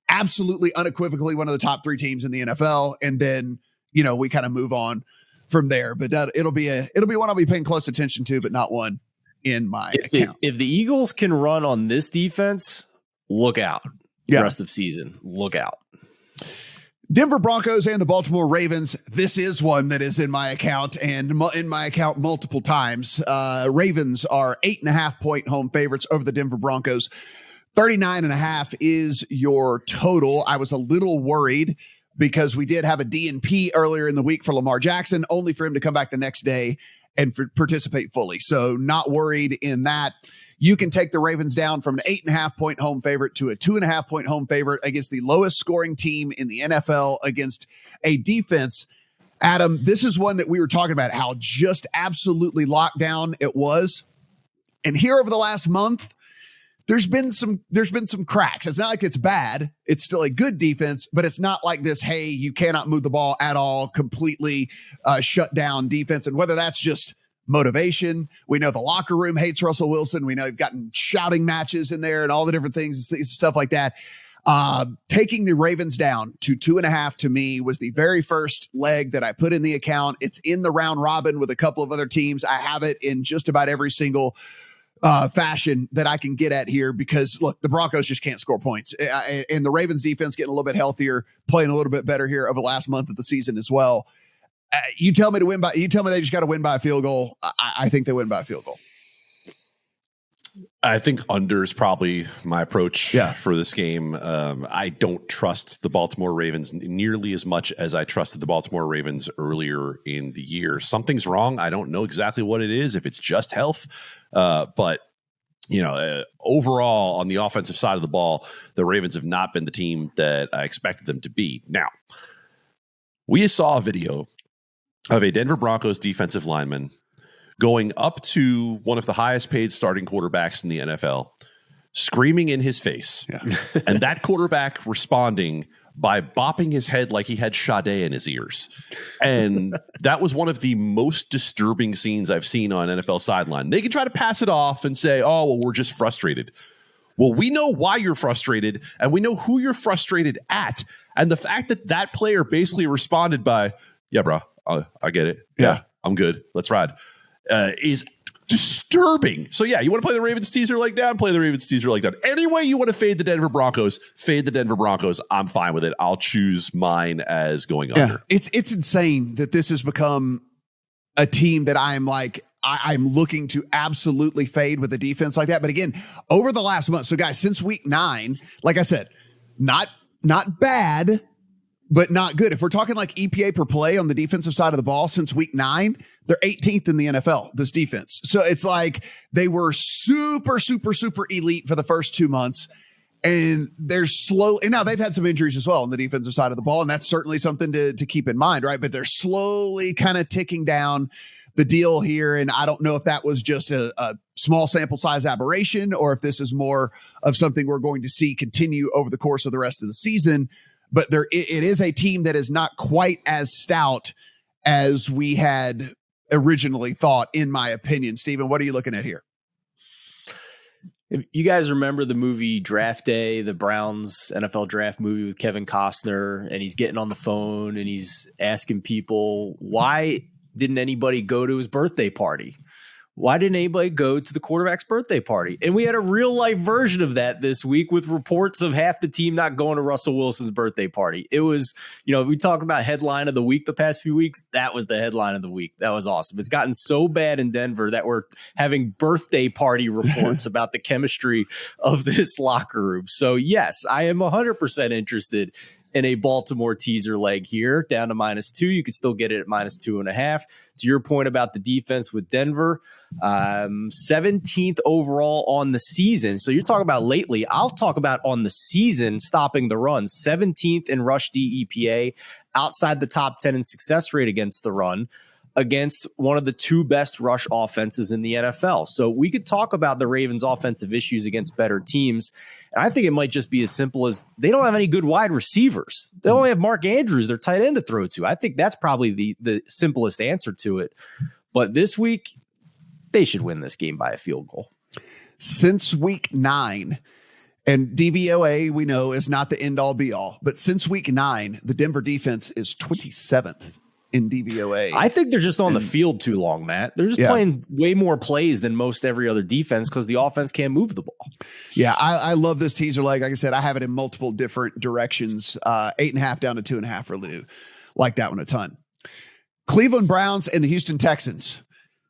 absolutely unequivocally one of the top 3 teams in the NFL. And then, we kind of move on from there, but it'll be one I'll be paying close attention to, but not one in my account. If the Eagles can run on this defense, look out. The rest of season, look out. Denver Broncos and the Baltimore Ravens. This is one that is in my account and in my account multiple times. Ravens are 8.5-point home favorites over the Denver Broncos. 39.5 is your total. I was a little worried because we did have a DNP earlier in the week for Lamar Jackson, only for him to come back the next day and participate fully. So not worried in that. You can take the Ravens down from an 8.5-point home favorite to a 2.5-point home favorite against the lowest scoring team in the NFL against a defense. Adam, this is one that we were talking about, how just absolutely locked down it was. And here over the last month, there's been some cracks. It's not like it's bad. It's still a good defense, but it's not like this, hey, you cannot move the ball at all, completely shut down defense. And whether that's just motivation, we know the locker room hates Russell Wilson. We know you've gotten shouting matches in there and all the different things, stuff like that. Taking the Ravens down to 2.5 to me was the very first leg that I put in the account. It's in the round robin with a couple of other teams. I have it in just about every single fashion that I can get at here because look, the Broncos just can't score points, and the Ravens defense getting a little bit healthier, playing a little bit better here over the last month of the season as well. You tell me they just got to win by a field goal. I think they win by a field goal. I think under is probably my approach for this game. I don't trust the Baltimore Ravens nearly as much as I trusted the Baltimore Ravens earlier in the year. Something's wrong. I don't know exactly what it is, if it's just health. But, overall on the offensive side of the ball, the Ravens have not been the team that I expected them to be. Now, we saw a video of a Denver Broncos defensive lineman going up to one of the highest paid starting quarterbacks in the NFL, screaming in his face. Yeah. And that quarterback responding by bopping his head like he had Sade in his ears. And that was one of the most disturbing scenes I've seen on NFL sideline. They can try to pass it off and say, oh, well, we're just frustrated. Well, we know why you're frustrated, and we know who you're frustrated at. And the fact that that player basically responded by, yeah, bro, I get it. Yeah, I'm good. Let's ride. Is disturbing. So, yeah, you want to play the Ravens teaser leg down? Play the Ravens teaser leg down. Any way you want to fade the Denver Broncos, fade the Denver Broncos. I'm fine with it. I'll choose mine as going under. It's insane that this has become a team that I'm looking to absolutely fade with a defense like that. But again, over the last month, so guys, since week 9, like I said, not bad, but not good. If we're talking like EPA per play on the defensive side of the ball since week 9, they're 18th in the NFL, this defense. So it's like they were super, super, super elite for the first 2 months, and they're slow. And now they've had some injuries as well on the defensive side of the ball, and that's certainly something to keep in mind, right? But they're slowly kind of ticking down the deal here, and I don't know if that was just a small sample size aberration or if this is more of something we're going to see continue over the course of the rest of the season. But it is a team that is not quite as stout as we had originally thought, in my opinion. Steven, what are you looking at here? If you guys remember the movie Draft Day, the Browns NFL draft movie with Kevin Costner, and he's getting on the phone and he's asking people, why didn't anybody go to his birthday party? Why didn't anybody go to the quarterback's birthday party? And we had a real life version of that this week with reports of half the team not going to Russell Wilson's birthday party. It was, we talked about headline of the week the past few weeks. That was the headline of the week. That was awesome. It's gotten so bad in Denver that we're having birthday party reports about the chemistry of this locker room. So yes, I am 100% interested in a Baltimore teaser leg here, down to -2. You could still get it at -2.5. To your point about the defense with Denver, 17th overall on the season. So you're talking about lately. I'll talk about on the season stopping the run. 17th in rush DEPA, outside the top 10 in success rate against the run, against one of the 2 best rush offenses in the NFL. So we could talk about the Ravens' offensive issues against better teams. And I think it might just be as simple as they don't have any good wide receivers. They only have Mark Andrews, their tight end, to throw to. I think that's probably the simplest answer to it. But this week, they should win this game by a field goal. Since week 9, and DVOA, we know, is not the end all be all, but since week 9, the Denver defense is 27th in DVOA. I think they're just on the field too long, Matt. They're just playing way more plays than most every other defense because the offense can't move the ball. Yeah, I love this teaser leg. Like I said, I have it in multiple different directions. 8.5 down to 2.5. Really do like that one a ton. Cleveland Browns and the Houston Texans.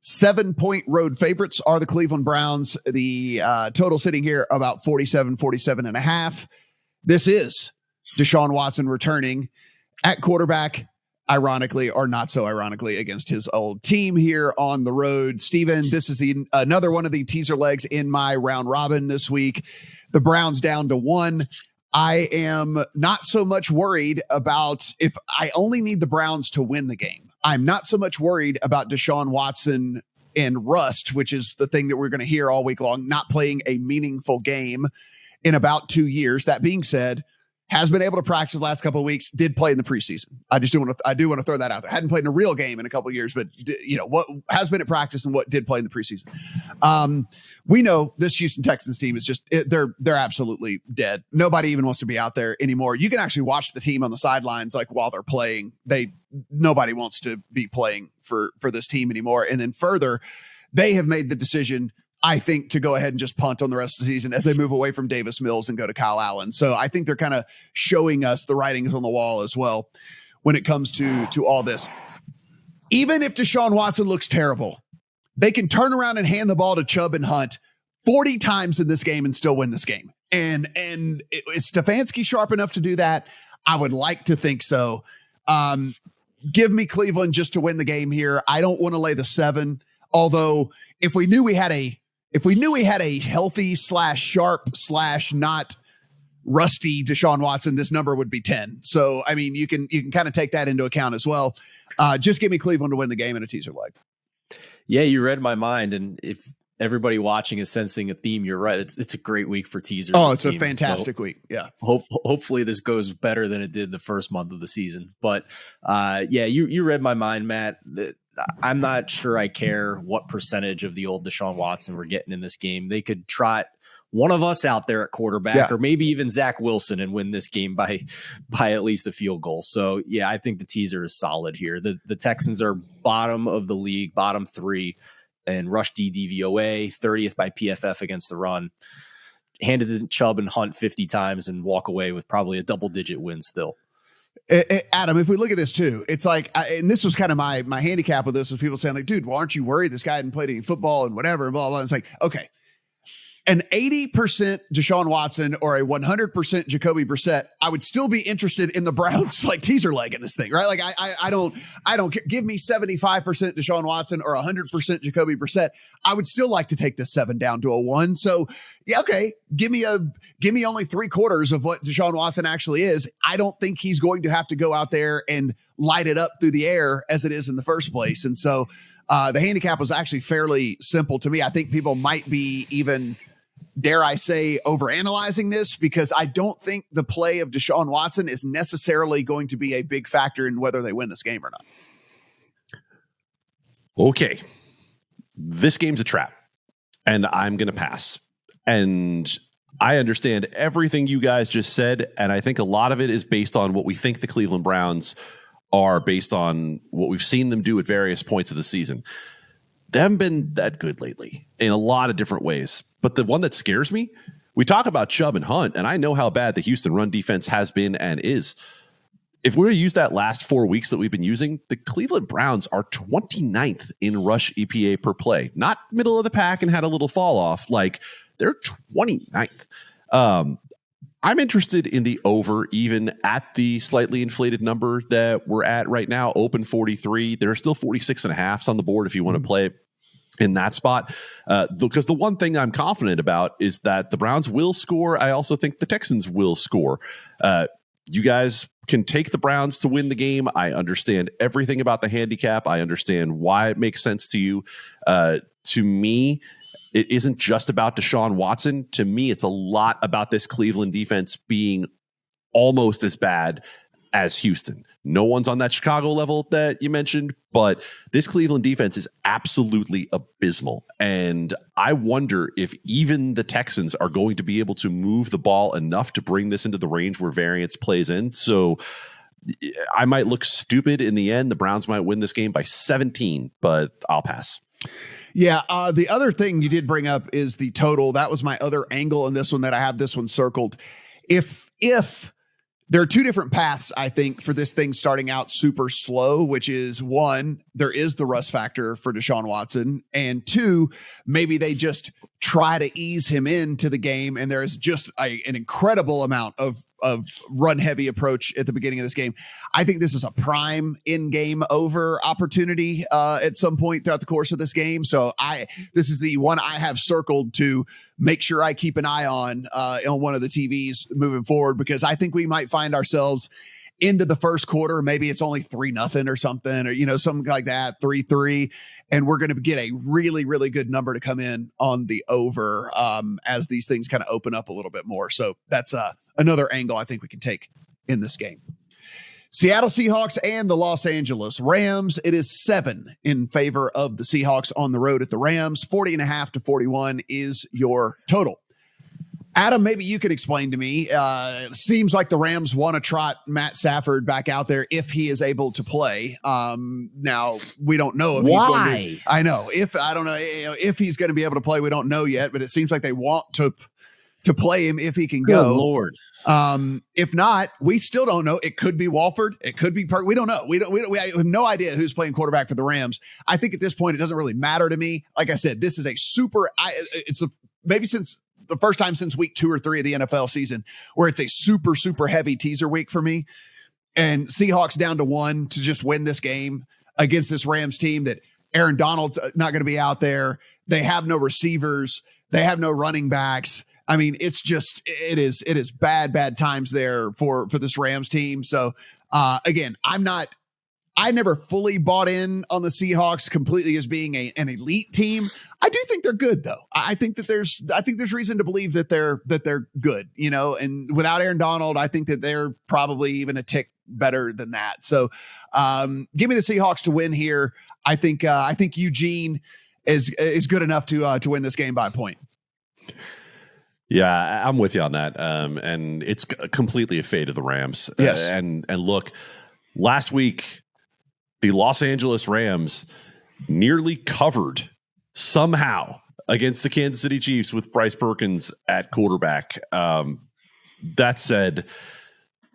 7-point road favorites are the Cleveland Browns. The total sitting here about 47.5. This is Deshaun Watson returning at quarterback, ironically or not so ironically, against his old team here on the road. Steven, this is another one of the teaser legs in my round robin this week. The Browns down to 1. I am not so much worried about if I only need the Browns to win the game. I'm not so much worried about Deshaun Watson and rust, which is the thing that we're going to hear all week long, not playing a meaningful game in about 2 years. That being said, has been able to practice the last couple of weeks, did play in the preseason. I do want to throw that out there. Hadn't played in a real game in a couple of years, but what has been at practice and what did play in the preseason. We know this Houston Texans team is they're absolutely dead. Nobody even wants to be out there anymore. You can actually watch the team on the sidelines, like while they're playing. Nobody wants to be playing for this team anymore. And then further, they have made the decision, I think, to go ahead and just punt on the rest of the season as they move away from Davis Mills and go to Kyle Allen. So I think they're kind of showing us the writings on the wall as well when it comes to all this. Even if Deshaun Watson looks terrible, they can turn around and hand the ball to Chubb and Hunt 40 times in this game and still win this game. And is Stefanski sharp enough to do that? I would like to think so. Give me Cleveland just to win the game here. I don't want to lay the 7, although if we knew we had a healthy / sharp / not rusty Deshaun Watson, this number would be 10. So, I mean, you can kind of take that into account as well. Just give me Cleveland to win the game in a teaser leg. Yeah, you read my mind. And if everybody watching is sensing a theme, you're right. It's a great week for teasers. Oh, it's a fantastic week. Yeah. Hopefully this goes better than it did the first month of the season. But you read my mind, Matt. I'm not sure I care what percentage of the old Deshaun Watson we're getting in this game. They could trot one of us out there at quarterback, or maybe even Zach Wilson, and win this game by at least a field goal. So, yeah, I think the teaser is solid here. The Texans are bottom of the league, bottom 3, and rush DVOA, 30th by PFF against the run. Handed to Chubb and Hunt 50 times and walk away with probably a double-digit win still. Adam, if we look at this too, it's like, and this was kind of my handicap with this, was people saying like, dude, well, aren't you worried this guy hadn't played any football and whatever, and blah, blah. It's like, okay, an 80% Deshaun Watson or a 100% Jacoby Brissett, I would still be interested in the Browns like teaser leg in this thing, right? Like I don't care. Give me 75% Deshaun Watson or 100% Jacoby Brissett. I would still like to take this 7 down to a 1. So yeah, okay, give me only 3/4 of what Deshaun Watson actually is. I don't think he's going to have to go out there and light it up through the air as it is in the first place. And so the handicap was actually fairly simple to me. I think people might be even, dare I say, overanalyzing this, because I don't think the play of Deshaun Watson is necessarily going to be a big factor in whether they win this game or not. Okay. This game's a trap, and I'm going to pass. And I understand everything you guys just said, and I think a lot of it is based on what we think the Cleveland Browns are, based on what we've seen them do at various points of the season. They haven't been that good lately in a lot of different ways. But the one that scares me, we talk about Chubb and Hunt, and I know how bad the Houston run defense has been and is. If we were to use that last 4 weeks that we've been using, the Cleveland Browns are 29th in rush EPA per play. Not middle of the pack and had a little fall off. Like, they're 29th. I'm interested in the over, even at the slightly inflated number that we're at right now, open 43. There are still 46.5s on the board if you want to play in that spot. Because the one thing I'm confident about is that the Browns will score. I also think the Texans will score. You guys can take the Browns to win the game. I understand everything about the handicap. I understand why it makes sense to you. To me, it isn't just about Deshaun Watson. To me, it's a lot about this Cleveland defense being almost as bad as Houston. No one's on that Chicago level that you mentioned, but this Cleveland defense is absolutely abysmal. And I wonder if even the Texans are going to be able to move the ball enough to bring this into the range where variance plays in. So I might look stupid in the end. The Browns might win this game by 17, but I'll pass. Yeah, the other thing you did bring up is the total. That was my other angle in this one that I have this one circled. If there are two different paths, I think, for this thing starting out super slow, which is, one, there is the rust factor for Deshaun Watson, and two, maybe they just try to ease him into the game, and there's just an incredible amount of run heavy approach at the beginning of this game. I think this is a prime in-game over opportunity at some point throughout the course of this game. So this is the one I have circled to make sure I keep an eye on one of the TVs moving forward, because I think we might find ourselves into the first quarter, maybe it's only 3-0 or something, or, something like that, 3-3. And we're going to get a really, really good number to come in on the over as these things kind of open up a little bit more. So that's another angle I think we can take in this game. Seattle Seahawks and the Los Angeles Rams. It is 7 in favor of the Seahawks on the road at the Rams. 40.5-41 is your total. Adam, maybe you could explain to me. It seems like the Rams want to trot Matt Stafford back out there if he is able to play. Now we don't know if he's going to. I know I don't know if he's going to be able to play. We don't know yet, but it seems like they want to play him if he can go. Good Lord. If not, we still don't know. It could be Walford. It could be Perk. We don't know. We have no idea who's playing quarterback for the Rams. I think at this point, it doesn't really matter to me. Like I said, this is maybe since the first time since week 2 or 3 of the NFL season where it's a super, super heavy teaser week for me. And Seahawks down to 1 to just win this game against this Rams team that Aaron Donald's not going to be out there. They have no receivers. They have no running backs. I mean, it is bad times there for this Rams team. So again, I never fully bought in on the Seahawks completely as being an elite team. I do think they're good though. I think there's reason to believe that they're good, and without Aaron Donald, I think that they're probably even a tick better than that. So give me the Seahawks to win here. I think Eugene is good enough to win this game by a point. Yeah, I'm with you on that. And it's completely a fade of the Rams. Yes. And look, last week, the Los Angeles Rams nearly covered somehow against the Kansas City Chiefs with Bryce Perkins at quarterback. That said,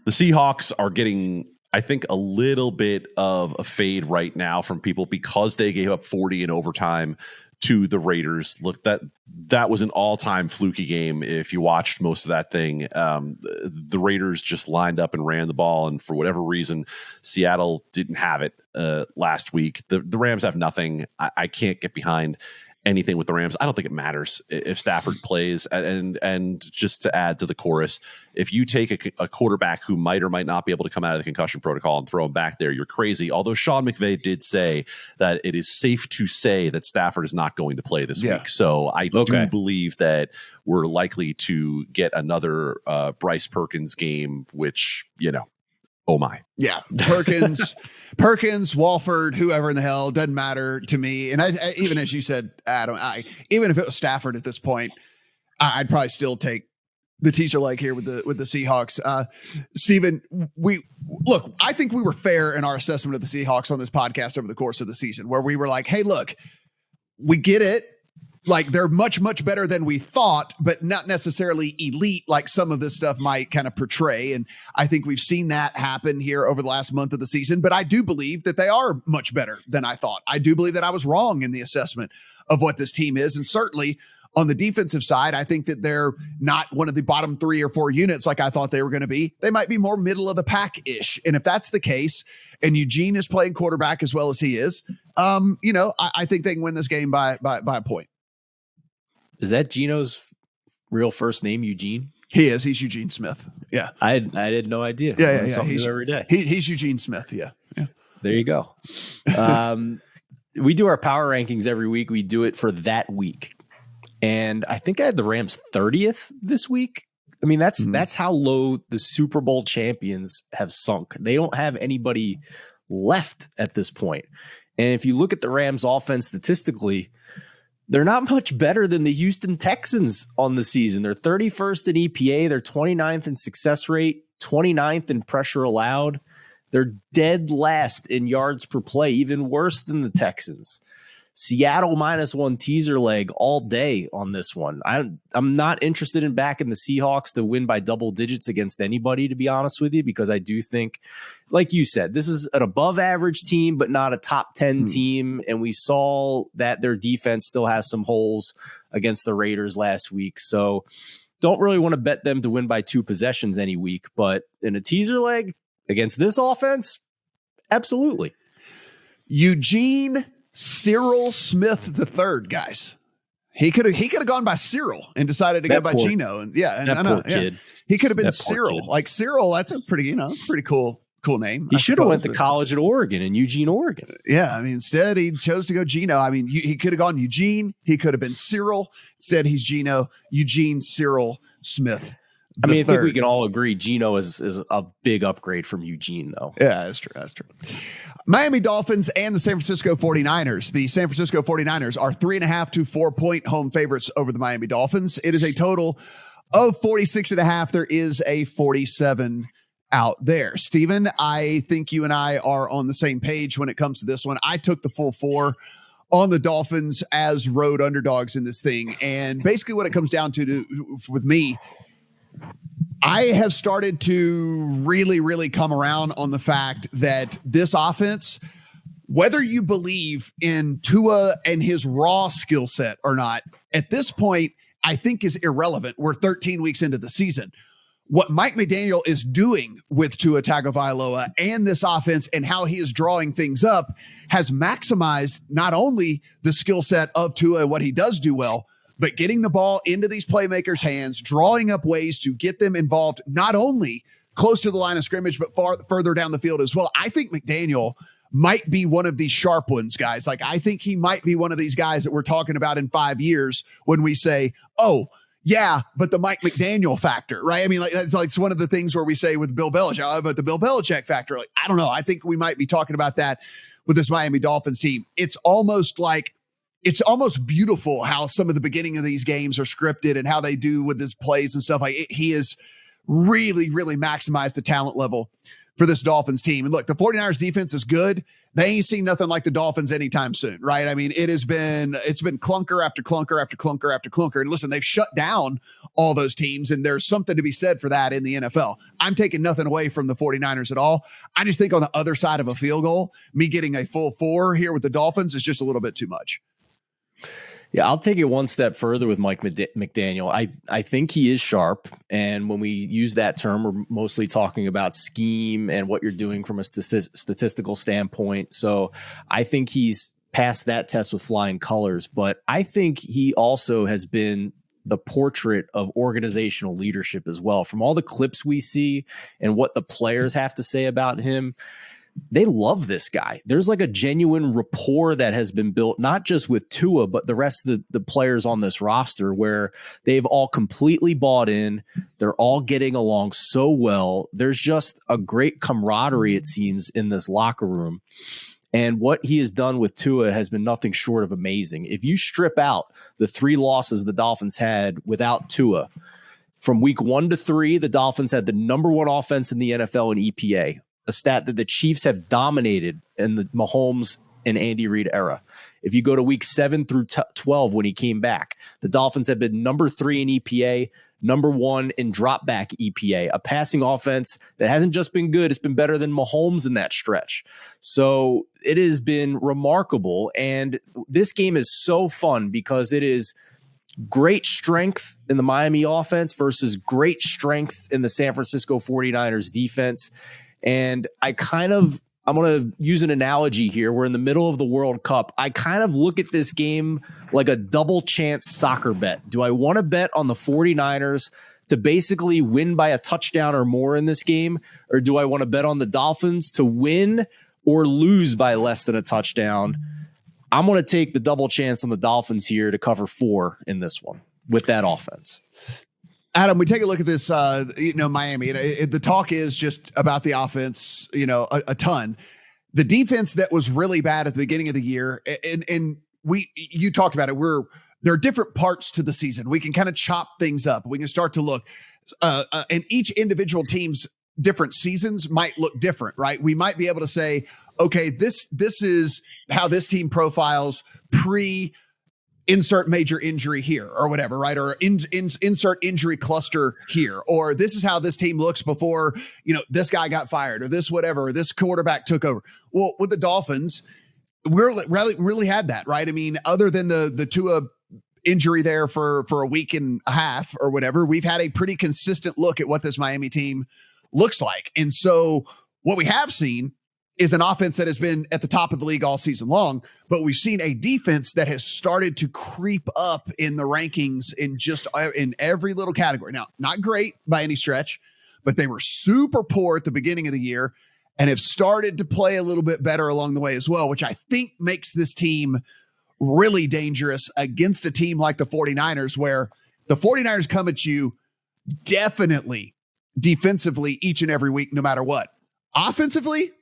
the Seahawks are getting, I think, a little bit of a fade right now from people because they gave up 40 in overtime to the Raiders. Look, that was an all-time fluky game. If you watched most of that thing, the Raiders just lined up and ran the ball, and for whatever reason, Seattle didn't have it last week. The Rams have nothing. I can't get behind anything with the Rams. I don't think it matters if Stafford plays. And just to add to the chorus, if you take a quarterback who might or might not be able to come out of the concussion protocol and throw him back there, you're crazy. Although Sean McVay did say that it is safe to say that Stafford is not going to play this week. So I do believe that we're likely to get another Bryce Perkins game, which, oh my. Yeah. Perkins, Walford, whoever in the hell, doesn't matter to me. And I even as you said, Adam, even if it was Stafford at this point, I'd probably still take the teaser leg here with the Seahawks. Steven, I think we were fair in our assessment of the Seahawks on this podcast over the course of the season, where we were like, hey, look, we get it. Like, they're much, much better than we thought, but not necessarily elite like some of this stuff might kind of portray. And I think we've seen that happen here over the last month of the season. But I do believe that they are much better than I thought. I do believe that I was wrong in the assessment of what this team is. And certainly on the defensive side, I think that they're not one of the bottom 3 or 4 units like I thought they were going to be. They might be more middle of the pack-ish. And if that's the case, and Eugene is playing quarterback as well as he is, I think they can win this game by a point. Is that Gino's real first name, Eugene? He is. He's Eugene Smith. Yeah. I had no idea. Yeah. Something new every day. He's Eugene Smith. Yeah. There you go. We do our power rankings every week. We do it for that week. And I think I had the Rams 30th this week. I mean, that's how low the Super Bowl champions have sunk. They don't have anybody left at this point. And if you look at the Rams offense statistically, they're not much better than the Houston Texans on the season. They're 31st in EPA. They're 29th in success rate, 29th in pressure allowed. They're dead last in yards per play, even worse than the Texans. Seattle -1 teaser leg all day on this one. I'm not interested in backing the Seahawks to win by double digits against anybody, to be honest with you, because I do think, like you said, this is an above average team, but not a top 10 team. And we saw that their defense still has some holes against the Raiders last week. So don't really want to bet them to win by 2 possessions any week, but in a teaser leg against this offense, absolutely. Eugene Cyril Smith III, guys. He could have gone by Cyril and decided to go by Gino. And that poor kid. He could have been Cyril. Like Cyril, that's a pretty cool Cool name. He should have went to college at Oregon, in Eugene, Oregon. Yeah, I mean, instead he chose to go Geno. I mean, he could have gone Eugene. He could have been Cyril. Instead, he's Geno, Eugene Cyril Smith. I mean, I think we can all agree Geno is a big upgrade from Eugene, though. Yeah, that's true. That's true. Miami Dolphins and the San Francisco 49ers. The San Francisco 49ers are 3.5 to 4 point home favorites over the Miami Dolphins. It is a total of 46.5. There is a 47 out there. Steven, I think you and I are on the same page when it comes to this one. I took the full 4 on the Dolphins as road underdogs in this thing. And basically what it comes down to with me, I have started to really, really come around on the fact that this offense, whether you believe in Tua and his raw skill set or not, at this point, I think is irrelevant. We're 13 weeks into the season. What Mike McDaniel is doing with Tua Tagovailoa and this offense and how he is drawing things up has maximized not only the skill set of Tua and what he does do well, but getting the ball into these playmakers' hands, drawing up ways to get them involved, not only close to the line of scrimmage, but further down the field as well. I think McDaniel might be one of these sharp ones, guys. Like, I think he might be one of these guys that we're talking about in 5 years when we say, oh, yeah, but the Mike McDaniel factor, right? I mean, it's one of the things where we say with Bill Belichick, but the Bill Belichick factor, like, I don't know. I think we might be talking about that with this Miami Dolphins team. It's almost beautiful how some of the beginning of these games are scripted and how they do with his plays and stuff. He has really, really maximized the talent level for this Dolphins team. And look, the 49ers defense is good. They ain't seen nothing like the Dolphins anytime soon, right? I mean, it's been clunker after clunker after clunker after clunker. And listen, they've shut down all those teams, and there's something to be said for that in the NFL. I'm taking nothing away from the 49ers at all. I just think on the other side of a field goal, me getting a full 4 here with the Dolphins is just a little bit too much. Yeah, I'll take it one step further with Mike McDaniel. I think he is sharp. And when we use that term, we're mostly talking about scheme and what you're doing from a statistical standpoint. So I think he's passed that test with flying colors. But I think he also has been the portrait of organizational leadership as well. From all the clips we see and what the players have to say about him, they love this guy. There's like a genuine rapport that has been built, not just with Tua, but the rest of the players on this roster, where they've all completely bought in. They're all getting along so well. There's just a great camaraderie, it seems, in this locker room. And what he has done with Tua has been nothing short of amazing. If you strip out the 3 losses the Dolphins had without Tua, from week 1 to 3, the Dolphins had the #1 offense in the NFL in EPA. A stat that the Chiefs have dominated in the Mahomes and Andy Reid era. If you go to week 7 through 12, when he came back, the Dolphins have been #3 in EPA, #1 in drop back EPA, a passing offense that hasn't just been good. It's been better than Mahomes in that stretch. So it has been remarkable. And this game is so fun because it is great strength in the Miami offense versus great strength in the San Francisco 49ers defense. And I'm going to use an analogy here. We're in the middle of the World Cup. I kind of look at this game like a double chance soccer bet. Do I want to bet on the 49ers to basically win by a touchdown or more in this game? Or do I want to bet on the Dolphins to win or lose by less than a touchdown? I'm going to take the double chance on the Dolphins here to cover 4 in this one with that offense. Adam, we take a look at this, Miami. The talk is just about the offense, a ton. The defense that was really bad at the beginning of the year, and you talked about it. There are different parts to the season. We can kind of chop things up. We can start to look, and each individual team's different seasons might look different, right? We might be able to say, okay, this is how this team profiles insert major injury here or whatever, right? Or insert injury cluster here. Or this is how this team looks before, this guy got fired or this whatever, or this quarterback took over. Well, with the Dolphins, we're really had that, right? I mean, other than the Tua injury there for a week and a half or whatever, we've had a pretty consistent look at what this Miami team looks like. And so what we have seen is an offense that has been at the top of the league all season long, but we've seen a defense that has started to creep up in the rankings in every little category. Now, not great by any stretch, but they were super poor at the beginning of the year. and have started to play a little bit better along the way as well, which I think makes this team really dangerous against a team like the 49ers, where the 49ers come at you definitely defensively each and every week, no matter what. Offensively,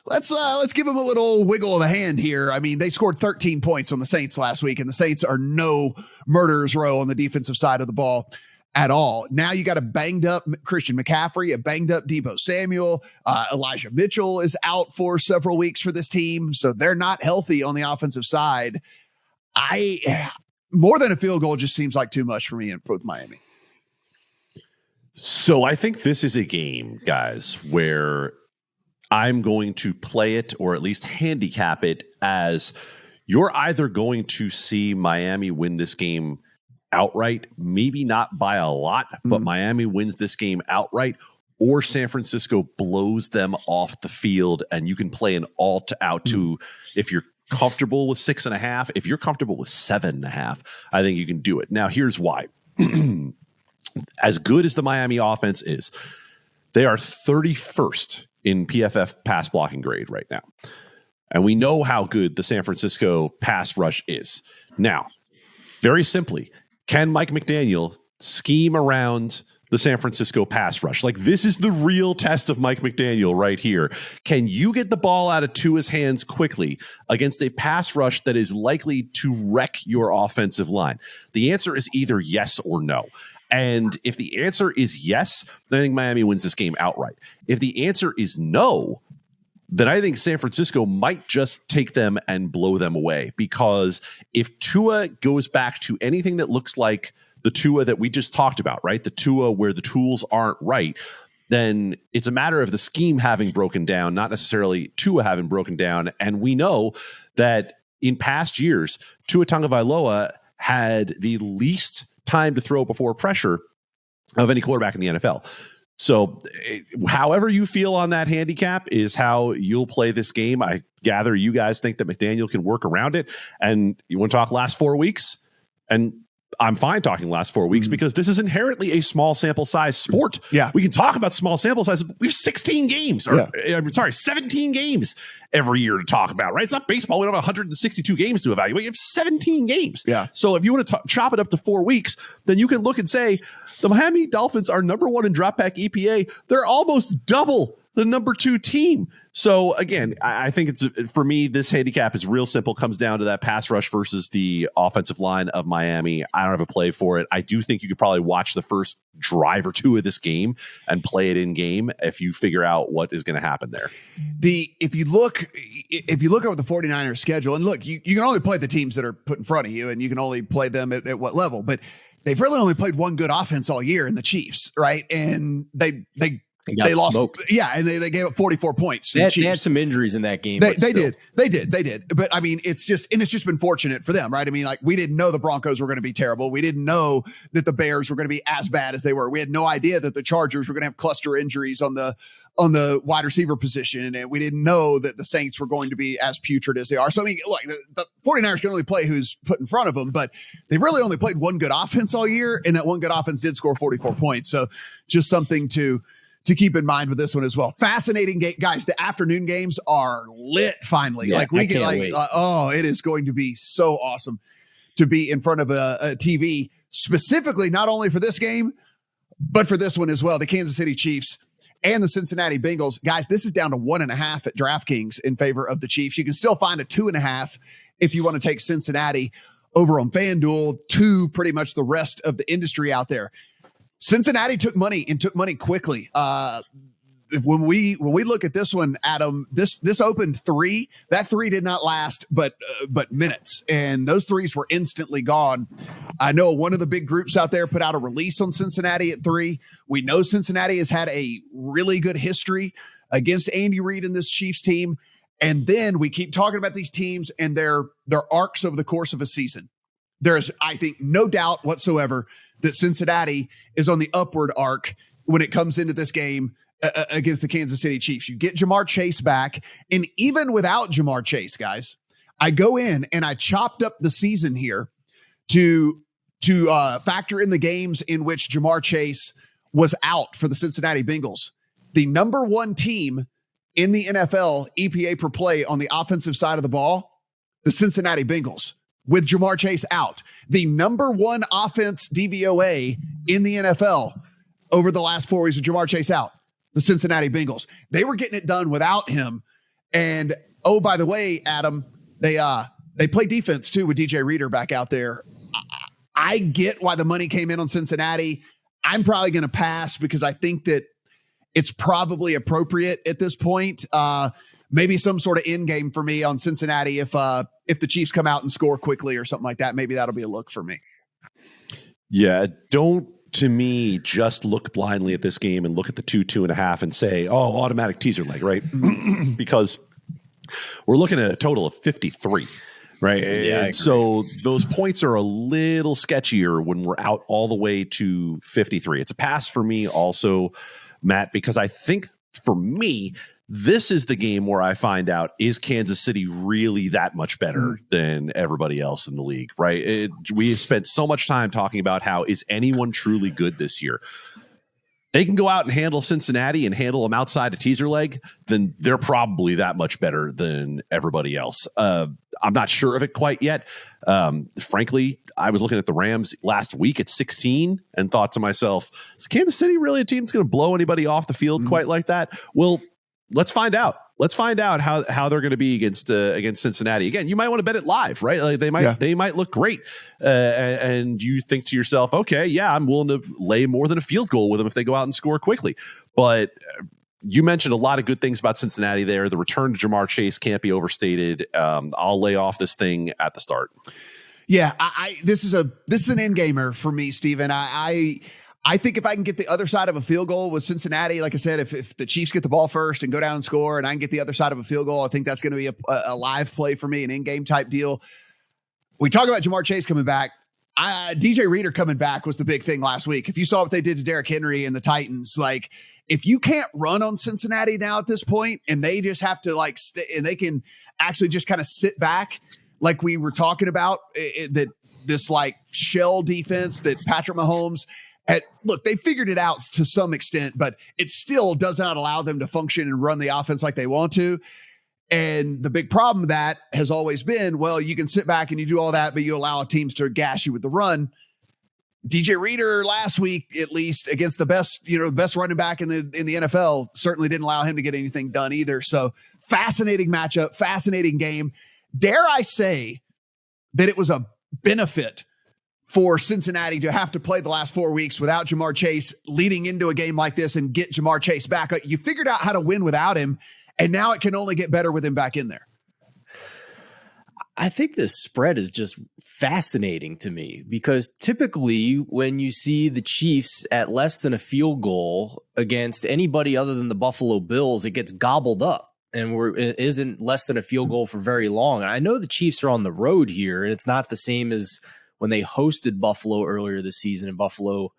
let's give them a little wiggle of the hand here. I mean, they scored 13 points on the Saints last week, and the Saints are no murderer's row on the defensive side of the ball at all. Now you got a banged up Christian McCaffrey, a banged up Deebo Samuel. Elijah Mitchell is out for several weeks for this team, so they're not healthy on the offensive side. More than a field goal just seems like too much for me with Miami. So I think this is a game, guys, where I'm going to play it, or at least handicap it, as you're either going to see Miami win this game outright, maybe not by a lot, but Miami wins this game outright, or San Francisco blows them off the field, and you can play an alt-out to, if you're comfortable with 6.5, if you're comfortable with 7.5, I think you can do it. Now, here's why. As good as the Miami offense is, they are 31st in PFF pass blocking grade right now. And we know how good the San Francisco pass rush is. Now, very simply, can Mike McDaniel scheme around the San Francisco pass rush? Like, this is the real test of Mike McDaniel right here. Can you get the ball out of Tua's hands quickly against a pass rush that is likely to wreck your offensive line? The answer is either yes or no. And if the answer is yes, then I think Miami wins this game outright. If the answer is no, then I think San Francisco might just take them and blow them away. Because if Tua goes back to anything that looks like the Tua that we just talked about, right? The Tua where the tools aren't right, then it's a matter of the scheme having broken down, not necessarily Tua having broken down. And we know that in past years, Tua Tagovailoa had the least time to throw before pressure of any quarterback in the NFL. So however you feel on that handicap is how you'll play this game. I gather you guys think that McDaniel can work around it. And you want to talk last 4 weeks? And I'm fine talking last 4 weeks because this is inherently a small sample size sport. Yeah. We can talk about small sample sizes. We have 16 games, 17 games every year to talk about, right? It's not baseball. We don't have 162 games to evaluate. You have 17 games. Yeah. So if you want to chop it up to 4 weeks, then you can look and say the Miami Dolphins are number 1 in dropback EPA. They're almost double the number 2 team. So again, I think it's, for me, this handicap is real simple. Comes down to that pass rush versus the offensive line of Miami. I don't have a play for it. I do think you could probably watch the first drive or two of this game and play it in game if you figure out what is going to happen there. If you look over the 49ers schedule, and look, you can only play the teams that are put in front of you, and you can only play them at what level, but they've really only played one good offense all year in the Chiefs, right? And they lost. Smoked. Yeah, and they gave up 44 points. They had some injuries in that game. They did. But I mean, it's just been fortunate for them, right? I mean, like, we didn't know the Broncos were going to be terrible. We didn't know that the Bears were going to be as bad as they were. We had no idea that the Chargers were going to have cluster injuries on the wide receiver position. And we didn't know that the Saints were going to be as putrid as they are. So, I mean, look, the 49ers can only play who's put in front of them, but they really only played one good offense all year. And that one good offense did score 44 points. So just something to keep in mind with this one as well. Fascinating game, guys. The afternoon games are lit finally. Yeah, like, we get it is going to be so awesome to be in front of a TV, specifically not only for this game, but for this one as well. The Kansas City Chiefs and the Cincinnati Bengals. Guys, this is down to 1.5 at DraftKings in favor of the Chiefs. You can still find a 2.5 if you want to take Cincinnati over on FanDuel, to pretty much the rest of the industry out there. Cincinnati took money quickly. When we look at this one, Adam, this opened 3. That 3 did not last but minutes, and those 3s were instantly gone. I know one of the big groups out there put out a release on Cincinnati at 3. We know Cincinnati has had a really good history against Andy Reid and this Chiefs team, and then we keep talking about these teams and their arcs over the course of a season. There's, I think, no doubt whatsoever that Cincinnati is on the upward arc when it comes into this game against the Kansas City Chiefs. You get Jamar Chase back, and even without Jamar Chase, guys, I go in and I chopped up the season here to factor in the games in which Jamar Chase was out for the Cincinnati Bengals. The number one team in the NFL EPA per play on the offensive side of the ball, the Cincinnati Bengals, with Jamar Chase out. The number one offense DVOA in the NFL over the last 4 weeks with Jamar Chase out, the Cincinnati Bengals. They were getting it done without him. And, oh, by the way, Adam, they play defense too with DJ Reader back out there. I get why the money came in on Cincinnati. I'm probably going to pass because I think that it's probably appropriate at this point. Maybe some sort of end game for me on Cincinnati if the Chiefs come out and score quickly or something like that. Maybe that'll be a look for me. Yeah, don't, to me, just look blindly at this game and look at the 2.5 and say, oh, automatic teaser leg, right? Because we're looking at a total of 53. Right. Yeah, and so those points are a little sketchier when we're out all the way to 53. It's a pass for me also, Matt, because I think for me, this is the game where I find out, is Kansas City really that much better than everybody else in the league? Right. We spent so much time talking about how is anyone truly good this year? They can go out and handle Cincinnati and handle them outside a teaser leg, then they're probably that much better than everybody else. I'm not sure of it quite yet. Frankly, I was looking at the Rams last week at 16 and thought to myself, is Kansas City really a team that's going to blow anybody off the field quite like that? Well, let's find out. Let's find out how they're going to be against Cincinnati. Again, you might want to bet it live, right? Like they might look great, and you think to yourself, okay, yeah, I'm willing to lay more than a field goal with them if they go out and score quickly. But you mentioned a lot of good things about Cincinnati there. The return to Jamar Chase can't be overstated. I'll lay off this thing at the start. Yeah, this is an end gamer for me, Steven. I think if I can get the other side of a field goal with Cincinnati, like I said, if the Chiefs get the ball first and go down and score and I can get the other side of a field goal, I think that's going to be a live play for me, an in-game type deal. We talk about Jamar Chase coming back. DJ Reader coming back was the big thing last week. If you saw what they did to Derrick Henry and the Titans, like if you can't run on Cincinnati now at this point and they just have to and they can actually just kind of sit back like we were talking about, that this like shell defense that Patrick Mahomes – look, they figured it out to some extent, but it still does not allow them to function and run the offense like they want to. And the big problem with that has always been, well, you can sit back and you do all that, but you allow teams to gash you with the run. DJ Reader last week, at least against the best running back in the NFL, certainly didn't allow him to get anything done either. So fascinating matchup, fascinating game. Dare I say that it was a benefit for Cincinnati to have to play the last 4 weeks without Jamar Chase leading into a game like this and get Jamar Chase back. Like, you figured out how to win without him, and now it can only get better with him back in there. I think this spread is just fascinating to me because typically when you see the Chiefs at less than a field goal against anybody other than the Buffalo Bills, it gets gobbled up. And it isn't less than a field goal for very long. And I know the Chiefs are on the road here, and it's not the same as when they hosted Buffalo earlier this season, and Buffalo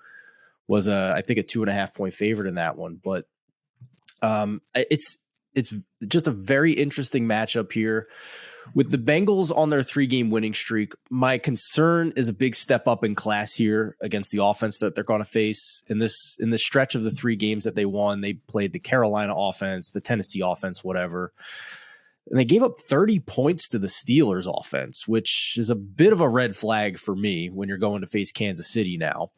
was I think a 2.5 point favorite in that one. But it's just a very interesting matchup here with the Bengals on their 3-game winning streak. My concern is a big step up in class here against the offense that they're going to face in this stretch of the 3 games that they won. They played the Carolina offense, the Tennessee offense, whatever. And they gave up 30 points to the Steelers offense, which is a bit of a red flag for me when you're going to face Kansas City now.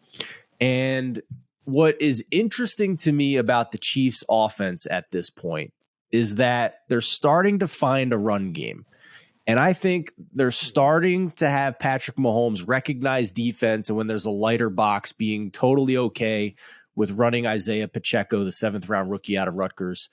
And what is interesting to me about the Chiefs offense at this point is that they're starting to find a run game. And I think they're starting to have Patrick Mahomes recognize defense, and when there's a lighter box, being totally okay with running Isaiah Pacheco, the 7th round rookie out of Rutgers,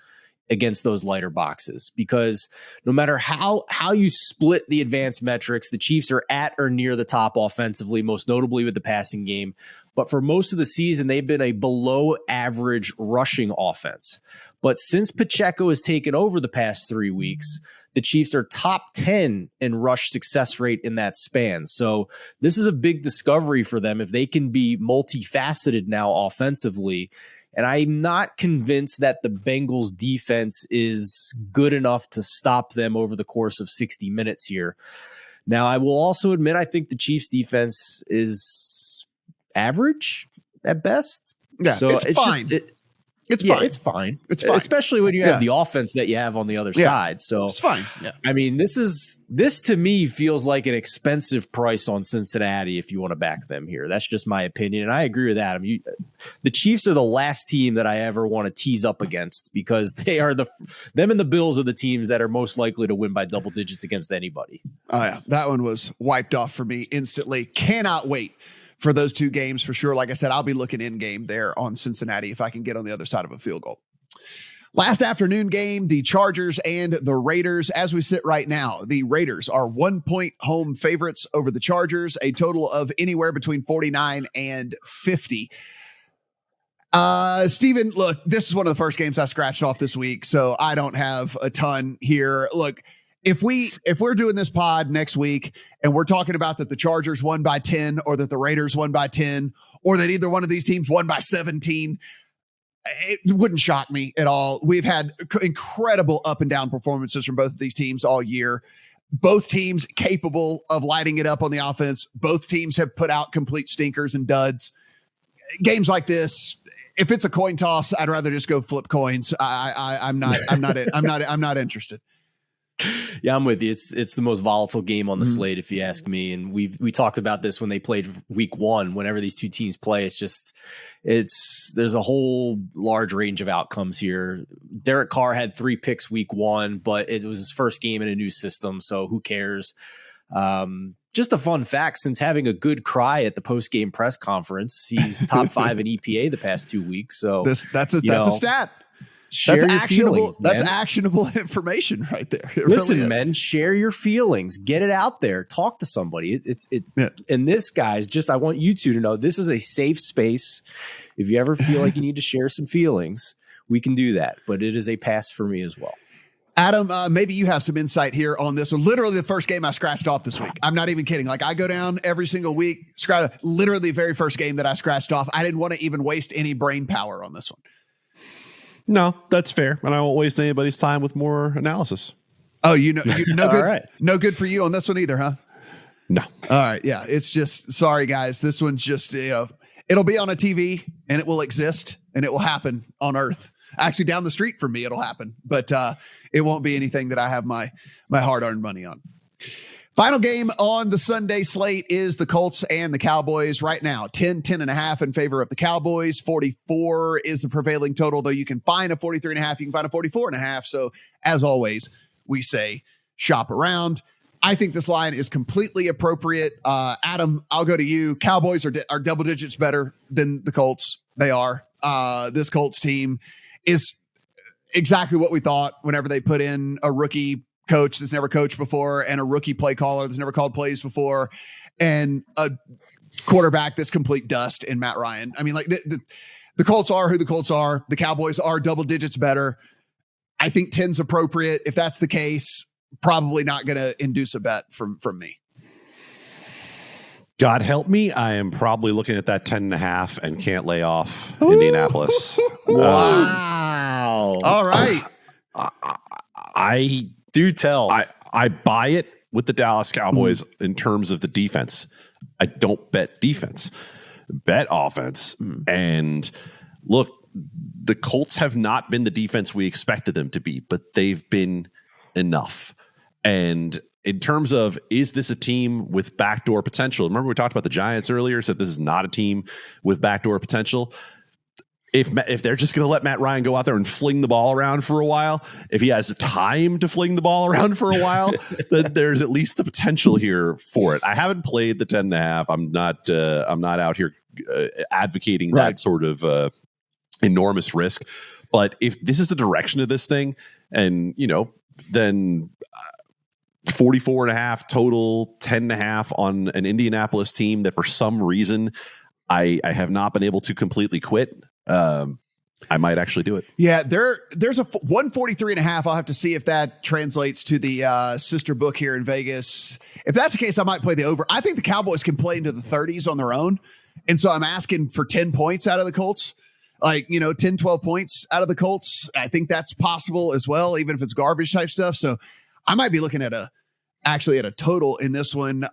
against those lighter boxes, because no matter how you split the advanced metrics, the Chiefs are at or near the top offensively, most notably with the passing game. But for most of the season, they've been a below average rushing offense. But since Pacheco has taken over the past 3 weeks, the Chiefs are top 10 in rush success rate in that span. So this is a big discovery for them if they can be multifaceted now offensively. And I'm not convinced that the Bengals defense is good enough to stop them over the course of 60 minutes here. Now, I will also admit, I think the Chiefs defense is average at best. Yeah, so it's fine. It's fine. It's fine. It's fine. Especially when you have the offense that you have on the other side. So it's fine. Yeah. I mean, this to me feels like an expensive price on Cincinnati if you want to back them here. That's just my opinion. And I agree with Adam. The Chiefs are the last team that I ever want to tease up against because they are them and the Bills are the teams that are most likely to win by double digits against anybody. Oh, yeah. That one was wiped off for me instantly. Cannot wait for those two games for sure. Like I said, I'll be looking in game there on Cincinnati if I can get on the other side of a field goal. Last afternoon game, the Chargers and the Raiders. As we sit right now, the Raiders are 1 point home favorites over the Chargers, a total of anywhere between 49 and 50. Steven, look, this is one of the first games I scratched off this week, so I don't have a ton here. Look, if we're doing this pod next week and we're talking about that the Chargers won by 10 or that the Raiders won by 10 or that either one of these teams won by 17, it wouldn't shock me at all. We've had incredible up and down performances from both of these teams all year. Both teams capable of lighting it up on the offense. Both teams have put out complete stinkers and duds. Games like this, if it's a coin toss, I'd rather just go flip coins. I'm not interested. Yeah, I'm with you. It's the most volatile game on the slate, if you ask me. And we talked about this when they played week one. Whenever these two teams play, there's a whole large range of outcomes here. Derek Carr had 3 picks week one, but it was his first game in a new system, so who cares? Just a fun fact: since having a good cry at the post game press conference, he's top 5 in EPA the past 2 weeks. So that's a stat. Share that's your actionable. Feelings, that's actionable information right there. Listen, really, men, share your feelings. Get it out there. Talk to somebody. And this, guys, I want you two to know this is a safe space. If you ever feel like you need to share some feelings, we can do that. But it is a pass for me as well. Adam, maybe you have some insight here on this. So literally the first game I scratched off this week. I'm not even kidding. Like I go down every single week, literally the very first game that I scratched off. I didn't want to even waste any brain power on this one. No, that's fair. And I won't waste anybody's time with more analysis. Oh, no good. Right. No good for you on this one either, huh? No. All right. Yeah. It's just, sorry guys. This one's just, it'll be on a TV and it will exist and it will happen on Earth. Actually down the street from me, it'll happen, but it won't be anything that I have my hard-earned money on. Final game on the Sunday slate is the Colts and the Cowboys. Right now, 10.5 in favor of the Cowboys. 44 is the prevailing total, though you can find a 43.5. You can find a 44.5. So as always, we say shop around. I think this line is completely appropriate. Adam, I'll go to you. Cowboys are double digits better than the Colts. They are. This Colts team is exactly what we thought whenever they put in a rookie coach that's never coached before and a rookie play caller that's never called plays before and a quarterback that's complete dust in Matt Ryan. I mean, like the Colts are who the Colts are. The Cowboys are double digits better. I think 10's appropriate. If that's the case, probably not going to induce a bet from me. God help me. I am probably looking at that 10.5 and can't lay off Indianapolis. Wow. All right. I do tell. I buy it with the Dallas Cowboys in terms of the defense. I don't bet defense, bet offense. And look, the Colts have not been the defense we expected them to be, but they've been enough. And in terms of, is this a team with backdoor potential? Remember we talked about the Giants earlier, said this is not a team with backdoor potential. If they're just going to let Matt Ryan go out there and fling the ball around for a while, if he has time to fling the ball around for a while, then there's at least the potential here for it. I haven't played the 10.5. I'm not out here advocating that sort of enormous risk. But if this is the direction of this thing, and then 44.5 total, 10.5 on an Indianapolis team that for some reason I have not been able to completely quit. I might actually do it. Yeah, there's a 143.5. I'll have to see if that translates to the sister book here in Vegas. If that's the case, I might play the over. I think the Cowboys can play into the 30s on their own. And so I'm asking for 10 points out of the Colts, 10, 12 points out of the Colts. I think that's possible as well, even if it's garbage type stuff. So I might be looking at a total in this one.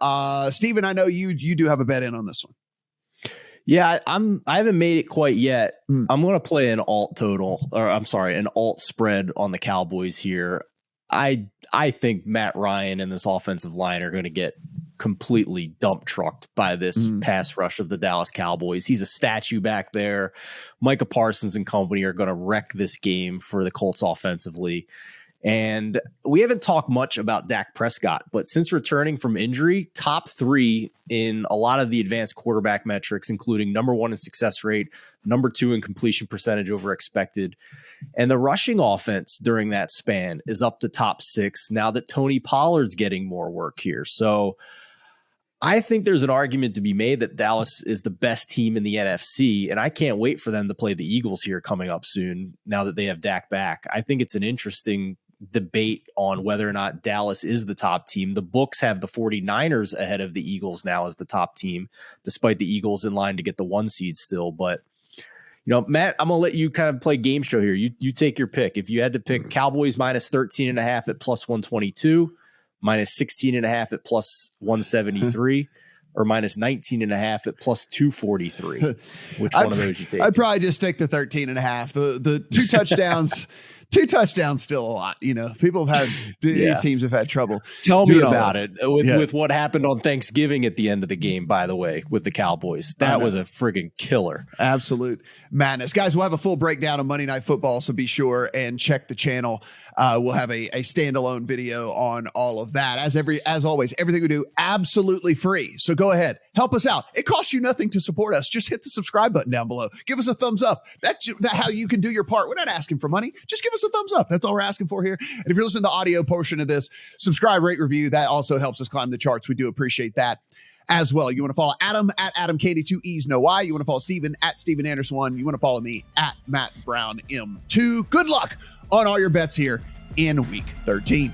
Steven, I know you do have a bet in on this one. Yeah, I haven't made it quite yet. I'm going to play an alt spread on the Cowboys here. I think Matt Ryan and this offensive line are going to get completely dump trucked by this pass rush of the Dallas Cowboys. He's a statue back there. Micah Parsons and company are going to wreck this game for the Colts offensively. And we haven't talked much about Dak Prescott, but since returning from injury, top 3 in a lot of the advanced quarterback metrics, including number 1 in success rate, number 2 in completion percentage over expected. And the rushing offense during that span is up to top 6 now that Tony Pollard's getting more work here. So I think there's an argument to be made that Dallas is the best team in the NFC, and I can't wait for them to play the Eagles here coming up soon now that they have Dak back. I think it's an interesting debate on whether or not Dallas is the top team. The books have the 49ers ahead of the Eagles now as the top team, despite the Eagles in line to get the 1 seed still. But, Matt, I'm going to let you kind of play game show here. You take your pick. If you had to pick Cowboys minus 13.5 at plus 122, minus 16.5 at plus 173, or minus 19.5 at plus 243. Which one of those you take? I'd probably just take the 13.5. The 2 touchdowns. 2 touchdowns still a lot. People have had these teams have had trouble. Tell me about it with what happened on Thanksgiving at the end of the game, by the way, with the Cowboys. That was a friggin' killer. Absolute madness. Guys, we'll have a full breakdown of Monday Night Football, so be sure and check the channel. We'll have a standalone video on all of that. As always, everything we do, absolutely free. So go ahead, help us out. It costs you nothing to support us. Just hit the subscribe button down below. Give us a thumbs up. That's how you can do your part. We're not asking for money. Just give us a thumbs up. That's all we're asking for here. And if you're listening to the audio portion of this, subscribe, rate, review. That also helps us climb the charts. We do appreciate that as well. You want to follow Adam at Adam Candee, 2 E's, no Y. You want to follow Steven at Steven Anderson 1. You want to follow me at Matt Brown M2. Good luck on all your bets here in week 13.